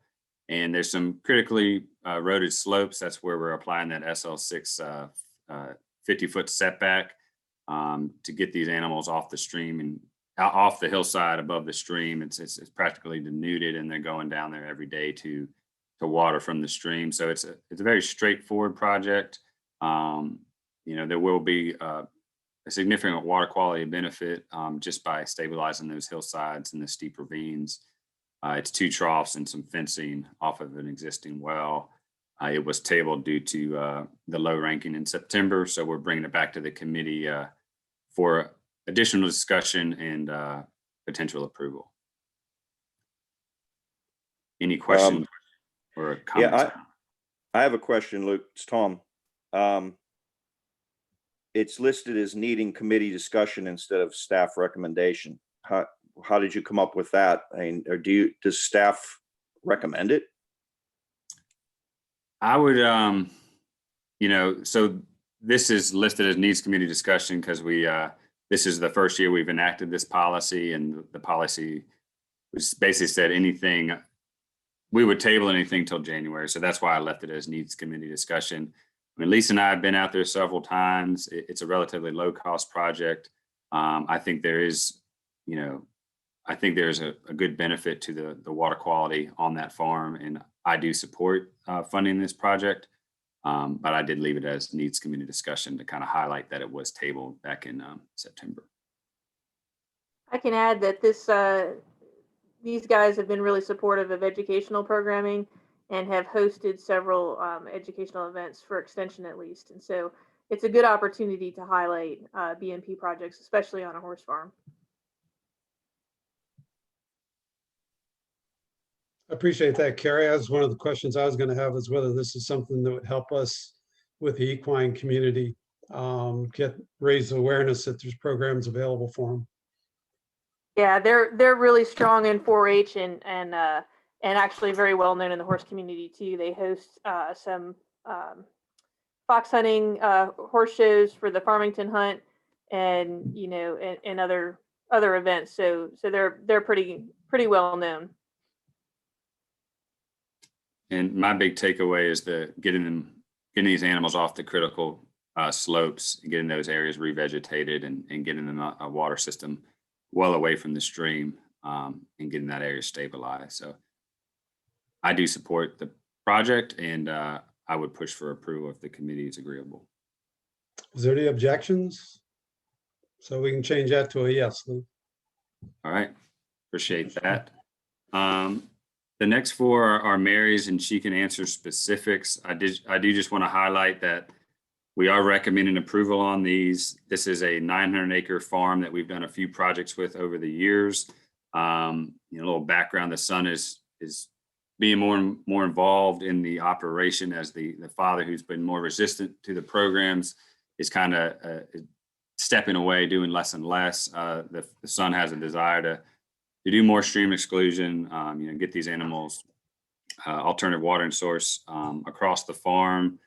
A: And there's some critically eroded slopes. That's where we're applying that SL6 50-foot setback to get these animals off the stream and off the hillside above the stream. It's practically denuded, and they're going down there every day to water from the stream. So it's a very straightforward project. There will be a significant water quality benefit just by stabilizing those hillsides and the steep ravines. It's 2 troughs and some fencing off of an existing well. It was tabled due to the low ranking in September, so we're bringing it back to the committee for additional discussion and potential approval. Any questions or comments?
I: Yeah, I have a question, Luke. It's Tom. It's listed as needing committee discussion instead of staff recommendation. How did you come up with that? Or does staff recommend it?
A: I would, so this is listed as needs committee discussion because this is the first year we've enacted this policy, and the policy was basically said we would table anything till January. So that's why I left it as needs committee discussion. I mean, Lisa and I have been out there several times. It's a relatively low cost project. I think there is, there's a good benefit to the water quality on that farm, and I do support funding this project. But I did leave it as needs committee discussion to kind of highlight that it was tabled back in September.
K: I can add that these guys have been really supportive of educational programming and have hosted several educational events for extension at least. And so it's a good opportunity to highlight BMP projects, especially on a horse farm.
J: I appreciate that, Carrie. That's one of the questions I was going to have, is whether this is something that would help us with the equine community, raise awareness that there's programs available for them.
K: Yeah, they're really strong in 4-H and actually very well known in the horse community too. They host some fox hunting horse shows for the Farmington Hunt, and and other events. So they're pretty well known.
A: And my big takeaway is getting these animals off the critical slopes, and getting those areas revegetated, and getting them a water system well away from the stream, and getting that area stabilized. So I do support the project, and I would push for approval if the committee is agreeable.
J: Is there any objections? So we can change that to a yes, Lou.
A: All right, appreciate that. The next four are Mary's, and she can answer specifics. I do just want to highlight that we are recommending approval on these. This is a 900-acre farm that we've done a few projects with over the years. A little background: the son is being more involved in the operation, as the father, who's been more resistant to the programs, is kind of stepping away, doing less and less. The son has a desire to do more stream exclusion, get these animals alternative watering source across the farm.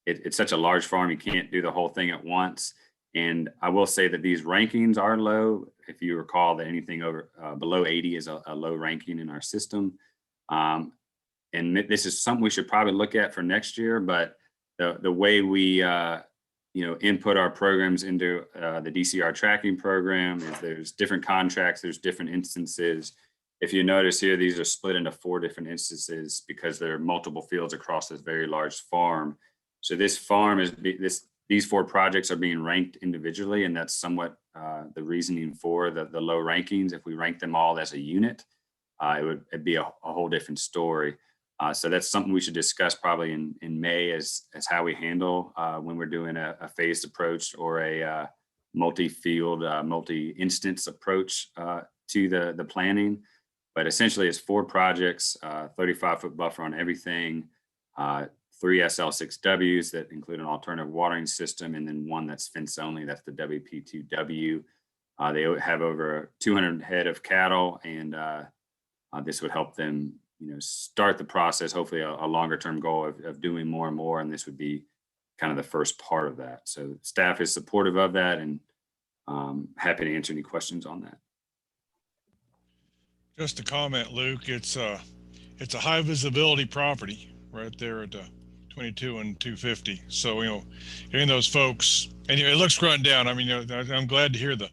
A: It's such a large farm, you can't do the whole thing at once. And I will say that these rankings are low. If you recall, that anything over below 80 is a low ranking in our system. And this is something we should probably look at for next year. But the way we input our programs into the DCR tracking program is there's different contracts, there's different instances. If you notice here, these are split into 4 different instances because there are multiple fields across this very large farm. So this farm these 4 projects are being ranked individually, and that's somewhat the reasoning for the low rankings. If we rank them all as a unit, it'd be a whole different story. So that's something we should discuss probably in May as how we handle when we're doing a phased approach or a multi-field, multi-instance approach to the planning. But essentially it's 4 projects, 35-foot buffer on everything, 3 SL6Ws that include an alternative watering system, and then 1 that's fence only, that's the WP2W. They have over 200 head of cattle, and this would help them start the process, hopefully a longer term goal of doing more and more. And this would be kind of the first part of that. So staff is supportive of that, and happy to answer any questions on that.
B: Just a comment, Luke, it's a high visibility property right there at 22 and 250. So, getting those folks, and it looks run down. I mean, I'm glad to hear the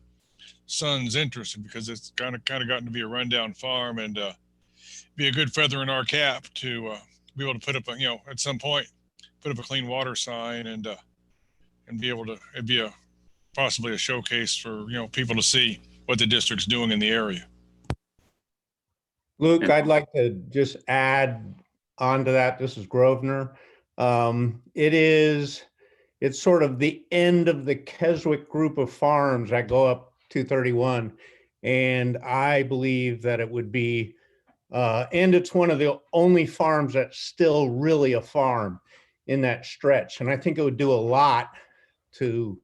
B: son's interested, because it's kind of gotten to be a rundown farm, and be a good feather in our cap to be able to put up at some point put up a clean water sign, and be able to, it'd be possibly a showcase for people to see what the district's doing in the area.
C: Luke, I'd like to just add on to that. This is Grosvenor. It's sort of the end of the Keswick group of farms that go up 231. And I believe that it would be, and it's one of the only farms that's still really a farm in that stretch. And I think it would do a lot to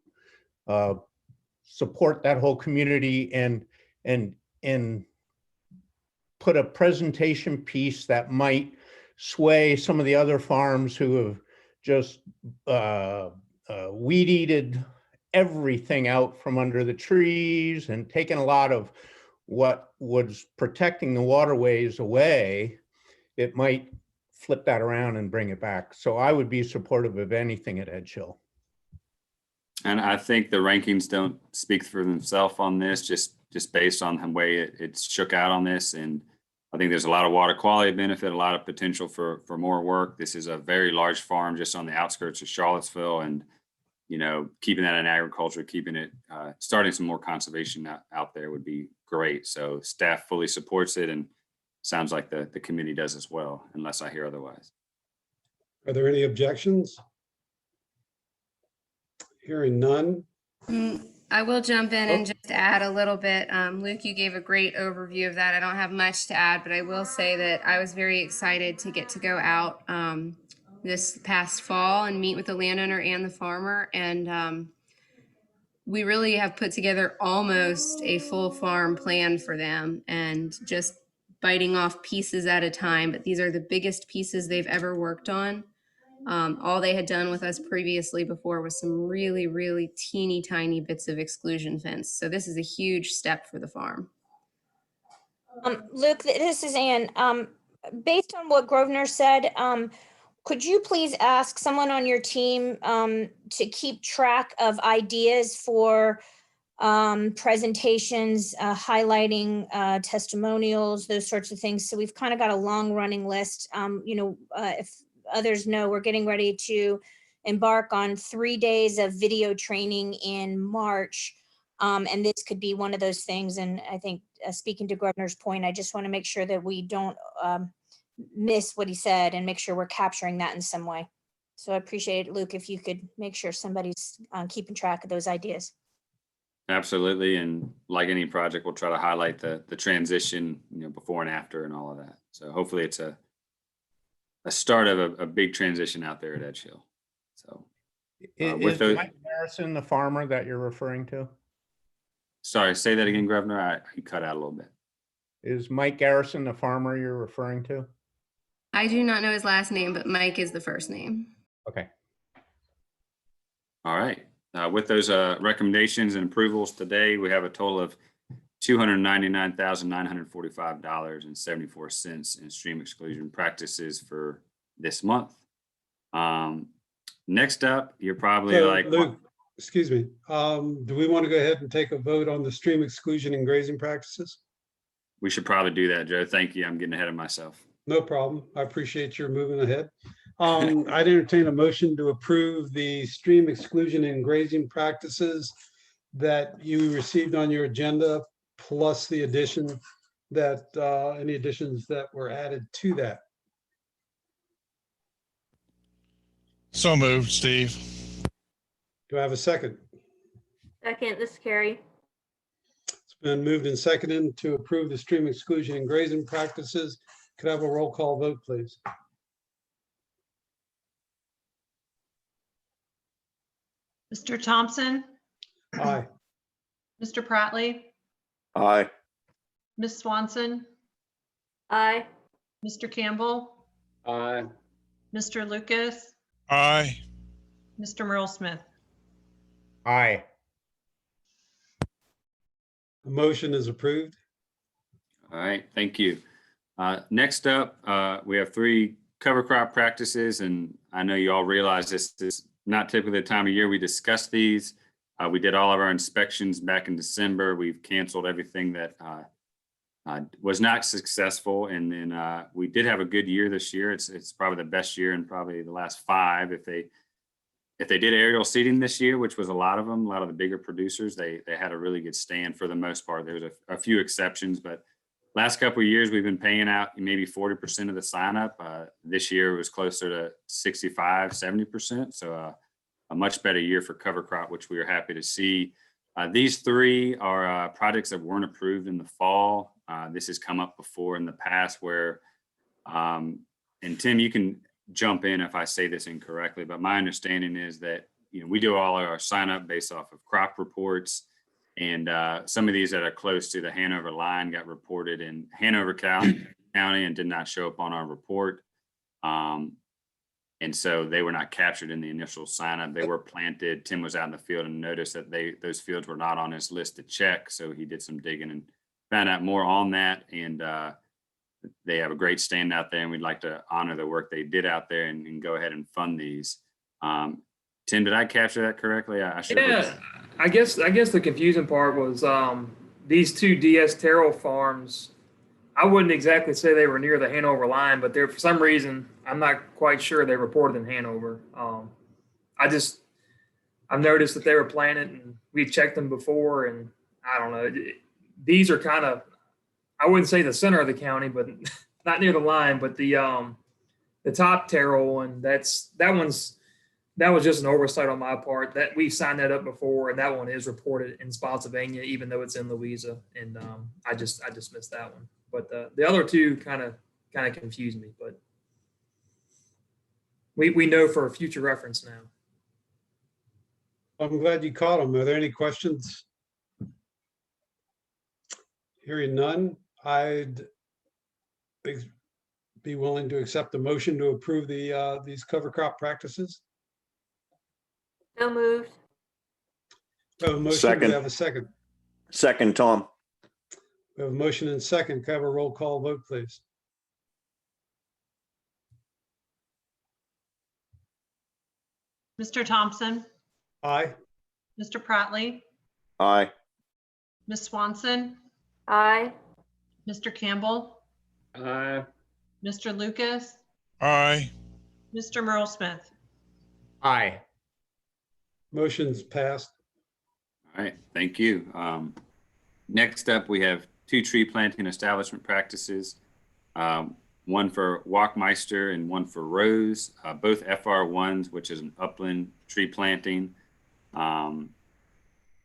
C: support that whole community and put a presentation piece that might sway some of the other farms who have just weed-eated everything out from under the trees and taken a lot of what was protecting the waterways away. It might flip that around and bring it back. So I would be supportive of anything at Edge Hill.
A: And I think the rankings don't speak for themselves on this, just based on the way it's shook out on this. And I think there's a lot of water quality benefit, a lot of potential for more work. This is a very large farm just on the outskirts of Charlottesville, and keeping that in agriculture, keeping it, starting some more conservation out there would be great. So staff fully supports it, and sounds like the committee does as well, unless I hear otherwise.
J: Are there any objections? Hearing none.
M: I will jump in
J: Oh.
M: and just add a little bit. Luke, you gave a great overview of that. I don't have much to add, but I will say that I was very excited to get to go out this past fall and meet with the landowner and the farmer. And we really have put together almost a full farm plan for them, and just biting off pieces at a time. But these are the biggest pieces they've ever worked on. All they had done with us previously before was some really, really teeny tiny bits of exclusion fence. So this is a huge step for the farm.
F: Luke, this is Ann. Based on what Grosvenor said, could you please ask someone on your team to keep track of ideas for presentations, highlighting testimonials, those sorts of things? So we've kind of got a long running list. If others know, we're getting ready to embark on 3 days of video training in March. And this could be one of those things. And I think speaking to Grosvenor's point, I just want to make sure that we don't miss what he said and make sure we're capturing that in some way. So I appreciate it, Luke, if you could make sure somebody's keeping track of those ideas.
A: Absolutely. And like any project, we'll try to highlight the transition, before and after and all of that. So hopefully it's a start of a big transition out there at Edge Hill. So
C: Is Mike Garrison the farmer that you're referring to?
A: Sorry, say that again, Grosvenor. You cut out a little bit.
C: Is Mike Garrison the farmer you're referring to?
M: I do not know his last name, but Mike is the first name.
C: Okay.
A: All right. With those recommendations and approvals today, we have a total of $299,945.74 in stream exclusion practices for this month. Next up, you're probably
J: So,
A: like,
J: Luke, excuse me. Do we want to go ahead and take a vote on the stream exclusion and grazing practices?
A: we should probably do that, Joe. Thank you. I'm getting ahead of myself.
J: No problem. I appreciate your moving ahead. I'd entertain a motion to approve the stream exclusion and grazing practices that you received on your agenda, plus the addition that, any additions that were added to that.
B: So moved, Steve.
J: Do I have a second?
K: Second, this is Carrie.
J: It's been moved and seconded to approve the stream exclusion and grazing practices. Could I have a roll call vote, please?
D: Mr. Thompson,
J: Aye.
D: Mr. Pratley,
I: Aye.
D: Ms. Swanson,
K: Aye.
D: Mr. Campbell,
E: Aye.
D: Mr. Lucas,
B: Aye.
D: Mr. Merle Smith.
C: Aye.
J: The motion is approved.
A: All right, thank you. Next up, we have 3 cover crop practices, and I know you all realize this is not typically the time of year we discuss these. We did all of our inspections back in December. We've canceled everything that was not successful, and then we did have a good year this year. It's probably the best year in probably the last 5. If they did aerial seeding this year, which was a lot of them, a lot of the bigger producers, they had a really good stand for the most part. There was a few exceptions, but last couple of years we've been paying out maybe 40% of the sign up. This year was closer to 65, 70%. So a much better year for cover crop, which we are happy to see. These 3 are projects that weren't approved in the fall. This has come up before in the past where, and Tim, you can jump in if I say this incorrectly, but my understanding is that, we do all of our sign up based off of crop reports. And some of these that are close to the Hanover line got reported in Hanover County and did not show up on our report. And so they were not captured in the initial sign up. They were planted. Tim was out in the field and noticed that those fields were not on his list to check. So he did some digging and found out more on that. And they have a great stand out there, and we'd like to honor the work they did out there and go ahead and fund these. Tim, did I capture that correctly? I should.
L: Yeah, I guess the confusing part was these 2 DS Terrell farms. I wouldn't exactly say they were near the Hanover line, but they're, for some reason, I'm not quite sure they reported in Hanover. I've noticed that they were planted and we've checked them before, and I don't know. These are kind of, I wouldn't say the center of the county, but not near the line, but the top Terrell one, that was just an oversight on my part. That we've signed that up before, and that one is reported in Spotsylvania, even though it's in Louisa. And I just missed that one. But the other two kind of confused me. But we know for future reference now.
J: I'm glad you caught them. Are there any questions? Hearing none, I'd be willing to accept the motion to approve these cover crop practices.
K: So moved.
J: We have a motion.
I: Second.
J: We have a second.
I: Second, Tom.
J: We have a motion and second. Can I have a roll call vote, please?
D: Mr. Thompson,
J: Aye.
D: Mr. Pratley,
I: Aye.
D: Ms. Swanson,
K: Aye.
D: Mr. Campbell,
E: Aye.
D: Mr. Lucas,
B: Aye.
D: Mr. Merle Smith.
C: Aye.
J: Motion's passed.
A: All right, thank you. Next up, we have 2 tree planting establishment practices. One for Walkmeister and one for Rose, both FR1s, which is an upland tree planting.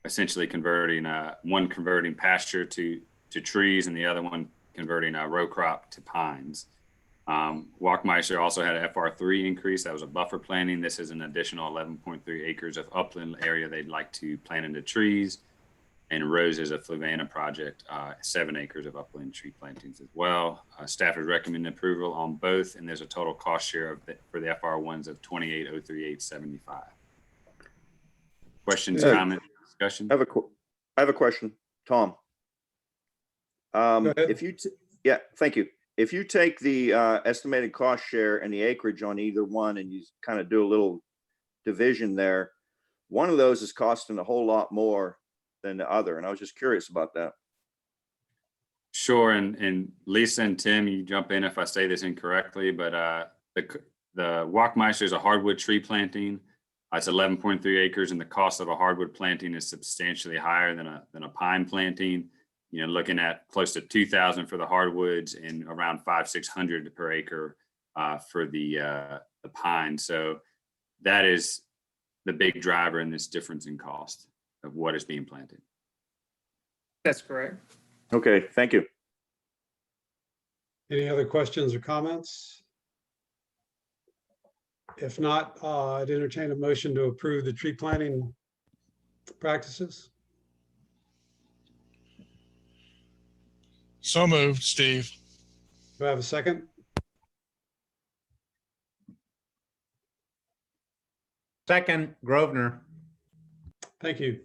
A: Essentially converting, one converting pasture to trees and the other one converting a row crop to pines. Walkmeister also had an FR3 increase. That was a buffer planting. This is an additional 11.3 acres of upland area they'd like to plant into trees. And Rose is a Fluvanna project, 7 acres of upland tree plantings as well. Staff is recommending approval on both, and there's a total cost share for the FR1s of $28,038.75. Questions,
I: Yeah.
A: comments, discussion?
I: I have a question, Tom.
J: ahead.
I: Yeah, thank you. If you take the estimated cost share and the acreage on either one and you kind of do a little division there, one of those is costing a whole lot more than the other. And I was just curious about that.
A: Sure, and Lisa and Tim, you jump in if I say this incorrectly, but the Walkmeister is a hardwood tree planting. It's 11.3 acres, and the cost of a hardwood planting is substantially higher than a pine planting. You know, looking at close to 2,000 for the hardwoods and around 500-600 per acre for the pine. So that is the big driver in this difference in cost of what is being planted.
L: That's correct.
I: Okay, thank you.
J: Any other questions or comments? If not, I'd entertain a motion to approve the tree planting practices.
B: So moved, Steve.
J: Do I have a second?
C: Second, Grosvenor.
J: Thank you.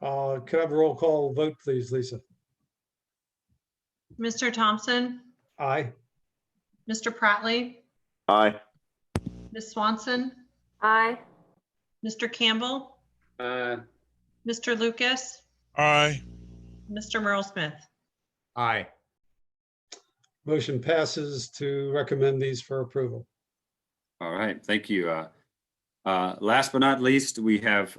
J: Could I have a roll call vote, please, Lisa?
D: Mr. Thompson,
J: Aye.
D: Mr. Pratley,
I: Aye.
D: Ms. Swanson,
K: Aye.
D: Mr. Campbell,
E: Aye.
D: Mr. Lucas,
B: Aye.
D: Mr. Merle Smith.
C: Aye.
J: Motion passes to recommend these for approval.
A: All right, thank you. Last but not least, we have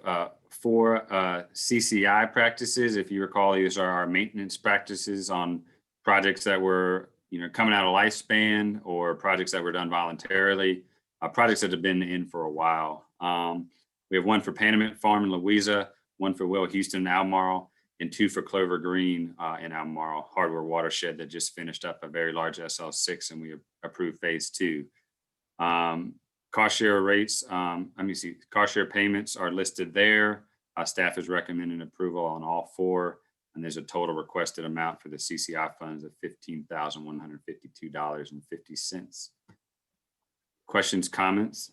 A: 4 CCI practices. If you recall, these are our maintenance practices on projects that were, coming out of lifespan or projects that were done voluntarily, projects that have been in for a while. We have one for Panamint Farm in Louisa, one for Will Houston in Albemarle, and 2 for Clover Green in Albemarle Hardware Watershed that just finished up a very large SL6, and we approved phase 2. Cost share rates, cost share payments are listed there. Staff is recommending approval on all 4, and there's a total requested amount for the CCI funds of $15,152.50. Questions, comments?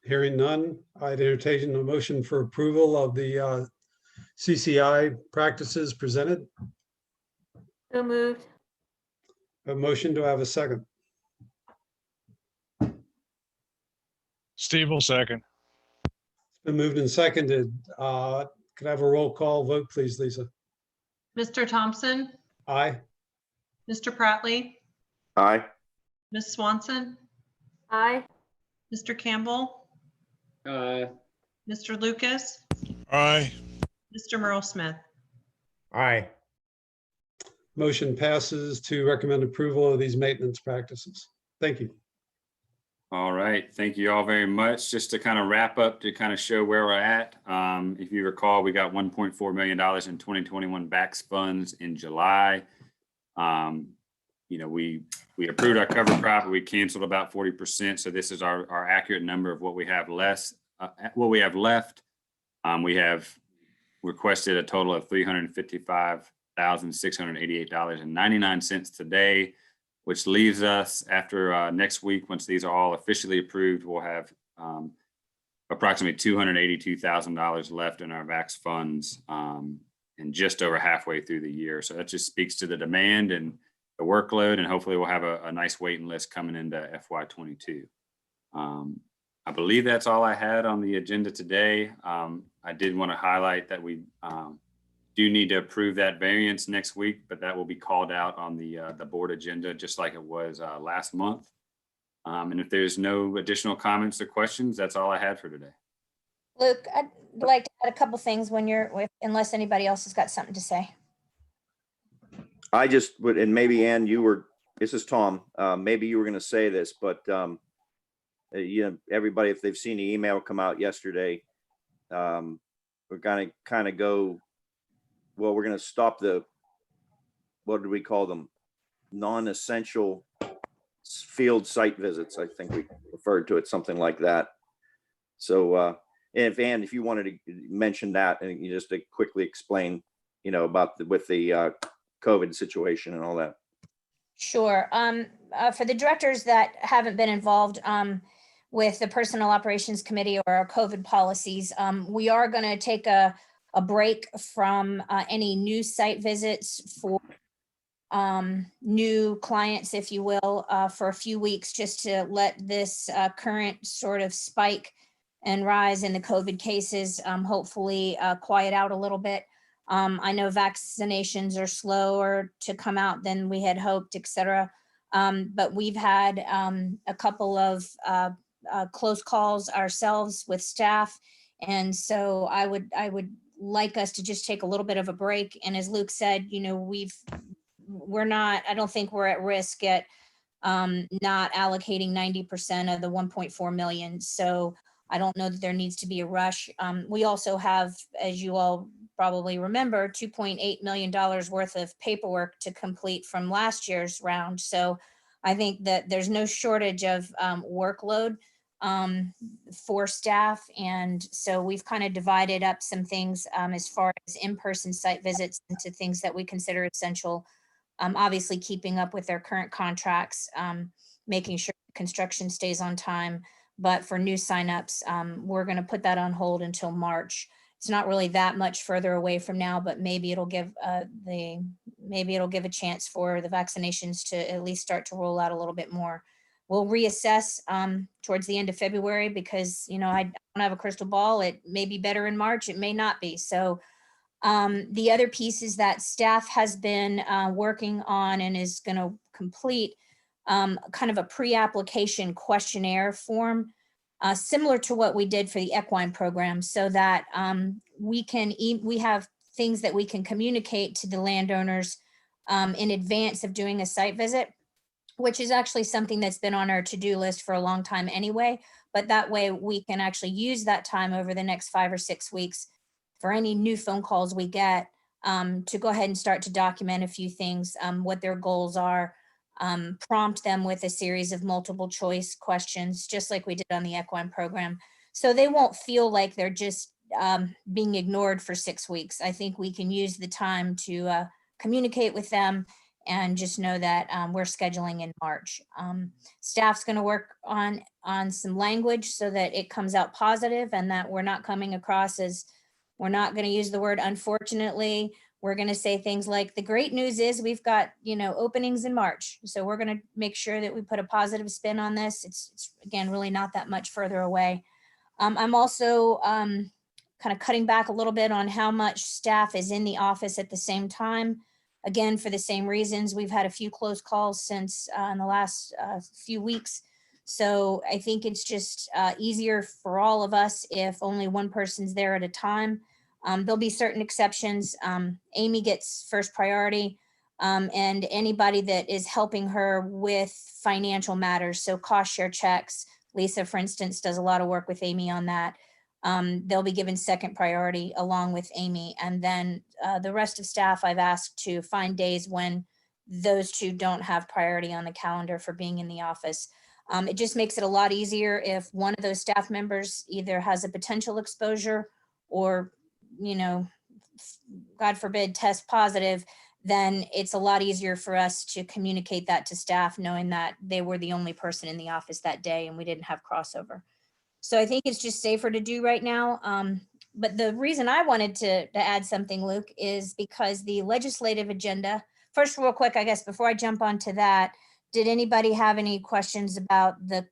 J: Hearing none, I'd entertain a motion for approval of the CCI practices presented.
K: So moved.
J: A motion, do I have a second?
B: Steve will second.
J: It's been moved and seconded. Could I have a roll call vote, please, Lisa?
D: Mr. Thompson,
J: Aye.
D: Mr. Pratley,
I: Aye.
D: Ms. Swanson,
K: Aye.
D: Mr. Campbell,
E: Aye.
D: Mr. Lucas,
B: Aye.
D: Mr. Merle Smith.
C: Aye.
J: Motion passes to recommend approval of these maintenance practices. Thank you.
A: All right, thank you all very much. Just to kind of wrap up, to kind of show where we're at. If you recall, we got $1.4 million in 2021 VAX funds in July. You know, we approved our cover crop, but we canceled about 40%. So this is our accurate number of what we have left. We have requested a total of $355,688.99 today, which leaves us after next week, once these are all officially approved, we'll have approximately $282,000 left in our VAX funds, and just over halfway through the year. So that just speaks to the demand and the workload, and hopefully we'll have a nice waiting list coming into FY22. I believe that's all I had on the agenda today. I did want to highlight that we do need to approve that variance next week, but that will be called out on the board agenda, just like it was last month. And if there's no additional comments or questions, that's all I had for today.
F: Luke, I'd like to add a couple things when unless anybody else has got something to say.
I: I just would, and maybe Ann, this is Tom, maybe you were going to say this, but you know, everybody, if they've seen the email come out yesterday, we're going to kind of go, well, we're going to stop what do we call them? Non-essential field site visits. I think we referred to it, something like that. So Ann, if you wanted to mention that, and you just to quickly explain, you know, about with the COVID situation and all that.
F: Sure. For the directors that haven't been involved with the Personnel Operations Committee or our COVID policies, we are going to take a break from any new site visits for new clients, if you will, for a few weeks, just to let this current sort of spike and rise in the COVID cases hopefully quiet out a little bit. I know vaccinations are slower to come out than we had hoped, et cetera. But we've had a couple of close calls ourselves with staff. And so I would like us to just take a little bit of a break. And as Luke said, you know, I don't think we're at risk at not allocating 90% of the 1.4 million. So I don't know that there needs to be a rush. We also have, as you all probably remember, $2.8 million worth of paperwork to complete from last year's round. So I think that there's no shortage of workload for staff. And so we've kind of divided up some things as far as in-person site visits into things that we consider essential. Obviously keeping up with their current contracts, making sure construction stays on time. But for new signups, we're going to put that on hold until March. It's not really that much further away from now, but maybe it'll give a chance for the vaccinations to at least start to roll out a little bit more. We'll reassess towards the end of February because, you know, I don't have a crystal ball. It may be better in March. It may not be. So the other piece is that staff has been working on and is going to complete kind of a pre-application questionnaire form, similar to what we did for the equine program, so that we have things that we can communicate to the landowners in advance of doing a site visit, which is actually something that's been on our to-do list for a long time anyway. But that way we can actually use that time over the next 5 or 6 weeks for any new phone calls we get to go ahead and start to document a few things, what their goals are, prompt them with a series of multiple choice questions, just like we did on the equine program. So they won't feel like they're just being ignored for 6 weeks. I think we can use the time to communicate with them and just know that we're scheduling in March. Staff's going to work on some language so that it comes out positive and that we're not coming across as, we're not going to use the word unfortunately. We're going to say things like, the great news is we've got, you know, openings in March. So we're going to make sure that we put a positive spin on this. It's again, really not that much further away. I'm also kind of cutting back a little bit on how much staff is in the office at the same time. Again, for the same reasons, we've had a few close calls since in the last few weeks. So I think it's just easier for all of us if only one person's there at a time. There'll be certain exceptions. Amy gets first priority, and anybody that is helping her with financial matters. So cost share checks. Lisa, for instance, does a lot of work with Amy on that. They'll be given second priority along with Amy. And then the rest of staff, I've asked to find days when those two don't have priority on the calendar for being in the office. It just makes it a lot easier if one of those staff members either has a potential exposure or, you know, God forbid, test positive, then it's a lot easier for us to communicate that to staff, knowing that they were the only person in the office that day and we didn't have crossover. So I think it's just safer to do right now. But the reason I wanted to add something, Luke, is because the legislative agenda, first, real quick, I guess, before I jump onto that, did anybody have any questions about the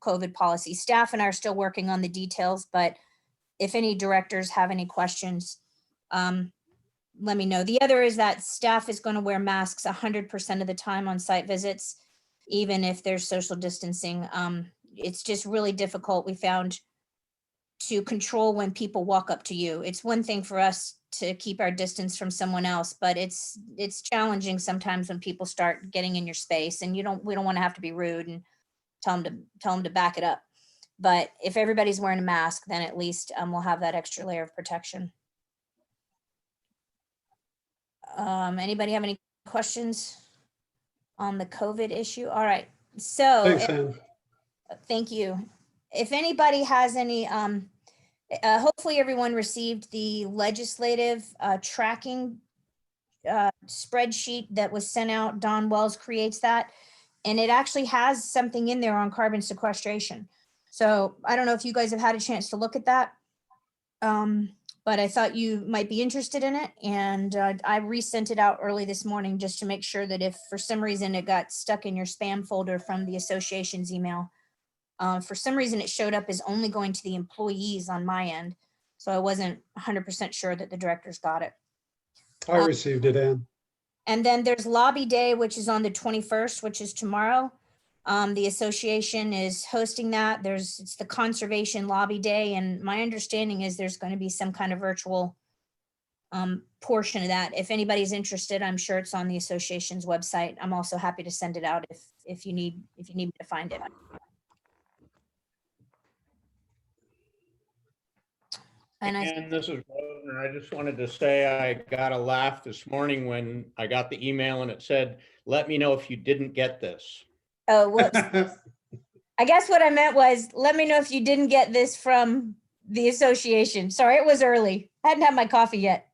F: COVID policy? Staff and I are still working on the details, but if any directors have any questions, let me know. The other is that staff is going to wear masks 100% of the time on site visits, even if there's social distancing. It's just really difficult, we found, to control when people walk up to you. It's one thing for us to keep our distance from someone else, but it's challenging sometimes when people start getting in your space, and we don't want to have to be rude and tell them to back it up. But if everybody's wearing a mask, then at least we'll have that extra layer of protection. Anybody have any questions on the COVID issue? All right, so
J: Thanks, Ann.
F: thank you. If anybody has any, hopefully everyone received the legislative tracking spreadsheet that was sent out. Don Wells creates that, and it actually has something in there on carbon sequestration. So I don't know if you guys have had a chance to look at that, but I thought you might be interested in it. And I resent it out early this morning just to make sure that if for some reason it got stuck in your spam folder from the association's email, for some reason it showed up as only going to the employees on my end. So I wasn't 100% sure that the directors got it.
J: I received it, Ann.
F: And then there's Lobby Day, which is on the 21st, which is tomorrow. The association is hosting that. It's the Conservation Lobby Day, and my understanding is there's going to be some kind of virtual portion of that. If anybody's interested, I'm sure it's on the association's website. I'm also happy to send it out if you need me to find it.
C: And this is Rosen. I just wanted to say I got a laugh this morning when I got the email and it said, "Let me know if you didn't get this."
F: Oh, whoops. I guess what I meant was, let me know if you didn't get this from the association. Sorry, it was early. I hadn't had my coffee yet.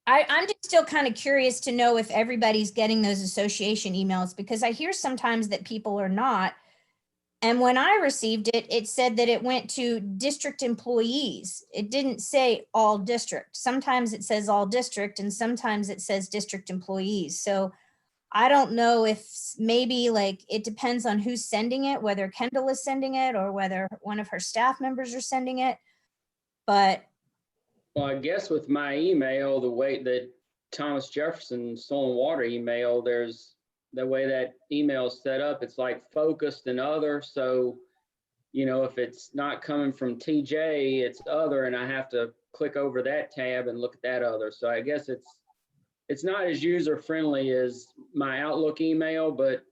F: I'm just still kind of curious to know if everybody's getting those association emails, because I hear sometimes that people are not. And when I received it, it said that it went to district employees. It didn't say all district. Sometimes it says all district and sometimes it says district employees. So I don't know if maybe like it depends on who's sending it, whether Kendall is sending it or whether one of her staff members are sending it. But
E: Well, I guess with my email, the way that Thomas Jefferson Soil and Water email, there's the way that email is set up, it's like focused and other. So, you know, if it's not coming from TJ, it's other, and I have to click over that tab and look at that other. So I guess it's not as user friendly as my Outlook email, but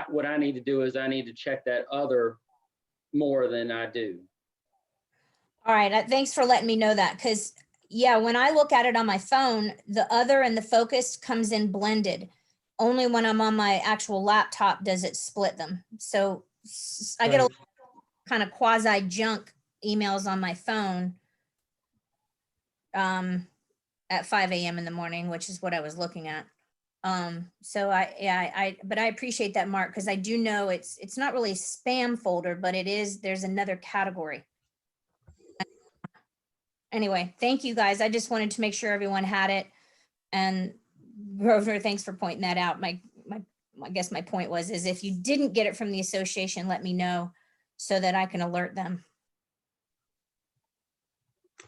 E: what I need to do is I need to check that other more than I do.
F: all right, thanks for letting me know that. Because yeah, when I look at it on my phone, the other and the focus comes in blended. Only when I'm on my actual laptop does it split them. So I get a kind of quasi junk emails on my phone at 5 a.m. in the morning, which is what I was looking at. So but I appreciate that, Mark, because I do know it's not really spam folder, but there's another category. Anyway, thank you guys. I just wanted to make sure everyone had it. And Grosvenor, thanks for pointing that out. I guess my point was, is if you didn't get it from the association, let me know so that I can alert them.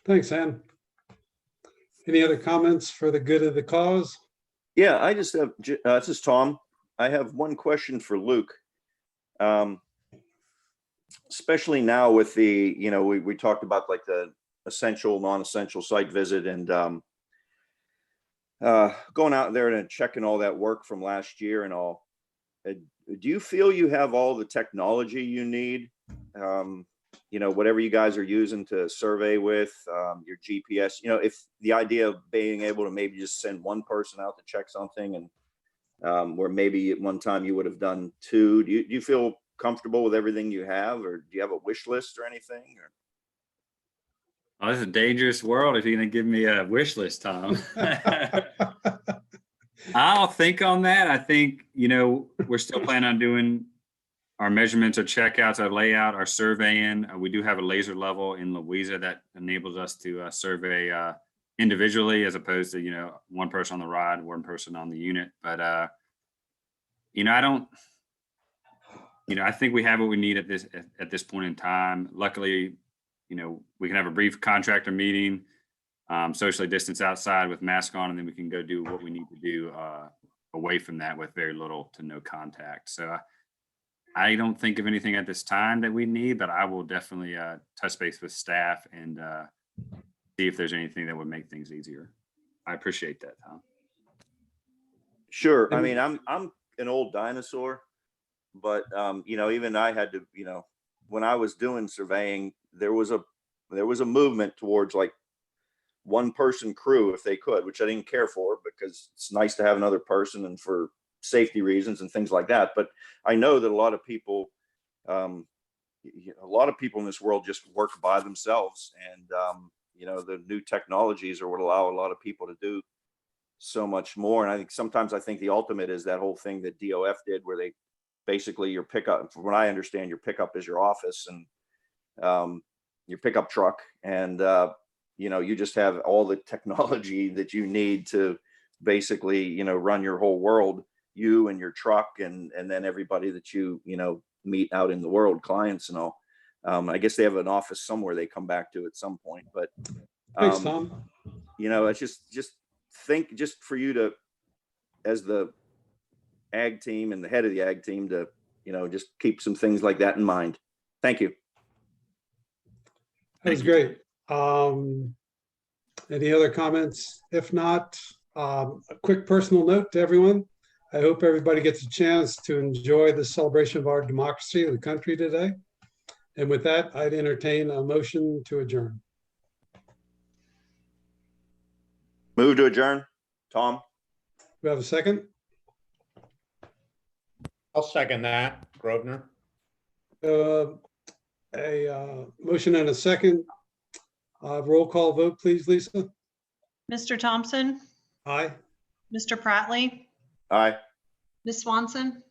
J: Thanks, Ann. Any other comments for the good of the cause?
I: Yeah, I just have, this is Tom. I have one question for Luke. Especially now with the, we talked about like the essential, non-essential site visit and going out there and checking all that work from last year and all. Do you feel you have all the technology you need? Whatever you guys are using to survey with, your GPS, if the idea of being able to maybe just send one person out to check something and where maybe at one time you would have done two, do you feel comfortable with everything you have, or do you have a wish list or anything?
A: Oh, this is a dangerous world if you're going to give me a wish list, Tom. I'll think on that. I think, we're still planning on doing our measurements, our checkouts, our layout, our surveying. We do have a laser level in Louisa that enables us to survey individually as opposed to, one person on the rod, one person on the unit. But, I think we have what we need at this point in time. Luckily, we can have a brief contractor meeting, socially distance outside with mask on, and then we can go do what we need to do away from that with very little to no contact. So I don't think of anything at this time that we need, but I will definitely touch base with staff and see if there's anything that would make things easier. I appreciate that, Tom.
I: Sure. I mean, I'm an old dinosaur, but even I had to, when I was doing surveying, there was a movement towards like one person crew if they could, which I didn't care for because it's nice to have another person and for safety reasons and things like that. But I know that a lot of people in this world just work by themselves, and the new technologies are what allow a lot of people to do so much more. And I think the ultimate is that whole thing that DOF did, where they basically your pickup, from what I understand, your pickup is your office and your pickup truck, and you just have all the technology that you need to basically run your whole world, you and your truck, and then everybody that you meet out in the world, clients and all. I guess they have an office somewhere they come back to at some point, but
J: Thanks, Tom.
I: It's just for you to, as the ag team and the head of the ag team, to just keep some things like that in mind. Thank you.
J: That was great. Any other comments? If not, a quick personal note to everyone. I hope everybody gets a chance to enjoy the celebration of our democracy of the country today. And with that, I'd entertain a motion to adjourn.
I: Move to adjourn. Tom?
J: Do we have a second?
C: I'll second that, Grosvenor.
J: A motion and a second. Roll call vote, please, Lisa.
D: Mr. Thompson,
J: Aye.
D: Mr. Prattley,
I: Aye.
D: Ms. Swanson.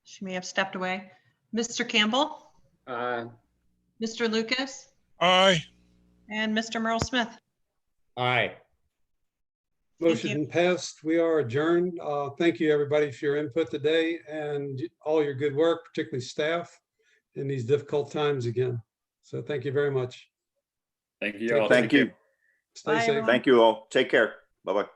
D: She may have stepped away. Mr. Campbell, Mr. Lucas,
B: Aye.
D: and Mr. Merle Smith.
C: Aye.
J: Motion passed. We are adjourned. Thank you, everybody, for your input today and all your good work, particularly staff in these difficult times again. So thank you very much.
A: Thank you all.
I: Thank you.
J: Stay
D: Bye,
J: safe.
D: everyone.
I: Thank you all. Take care. Bye-bye.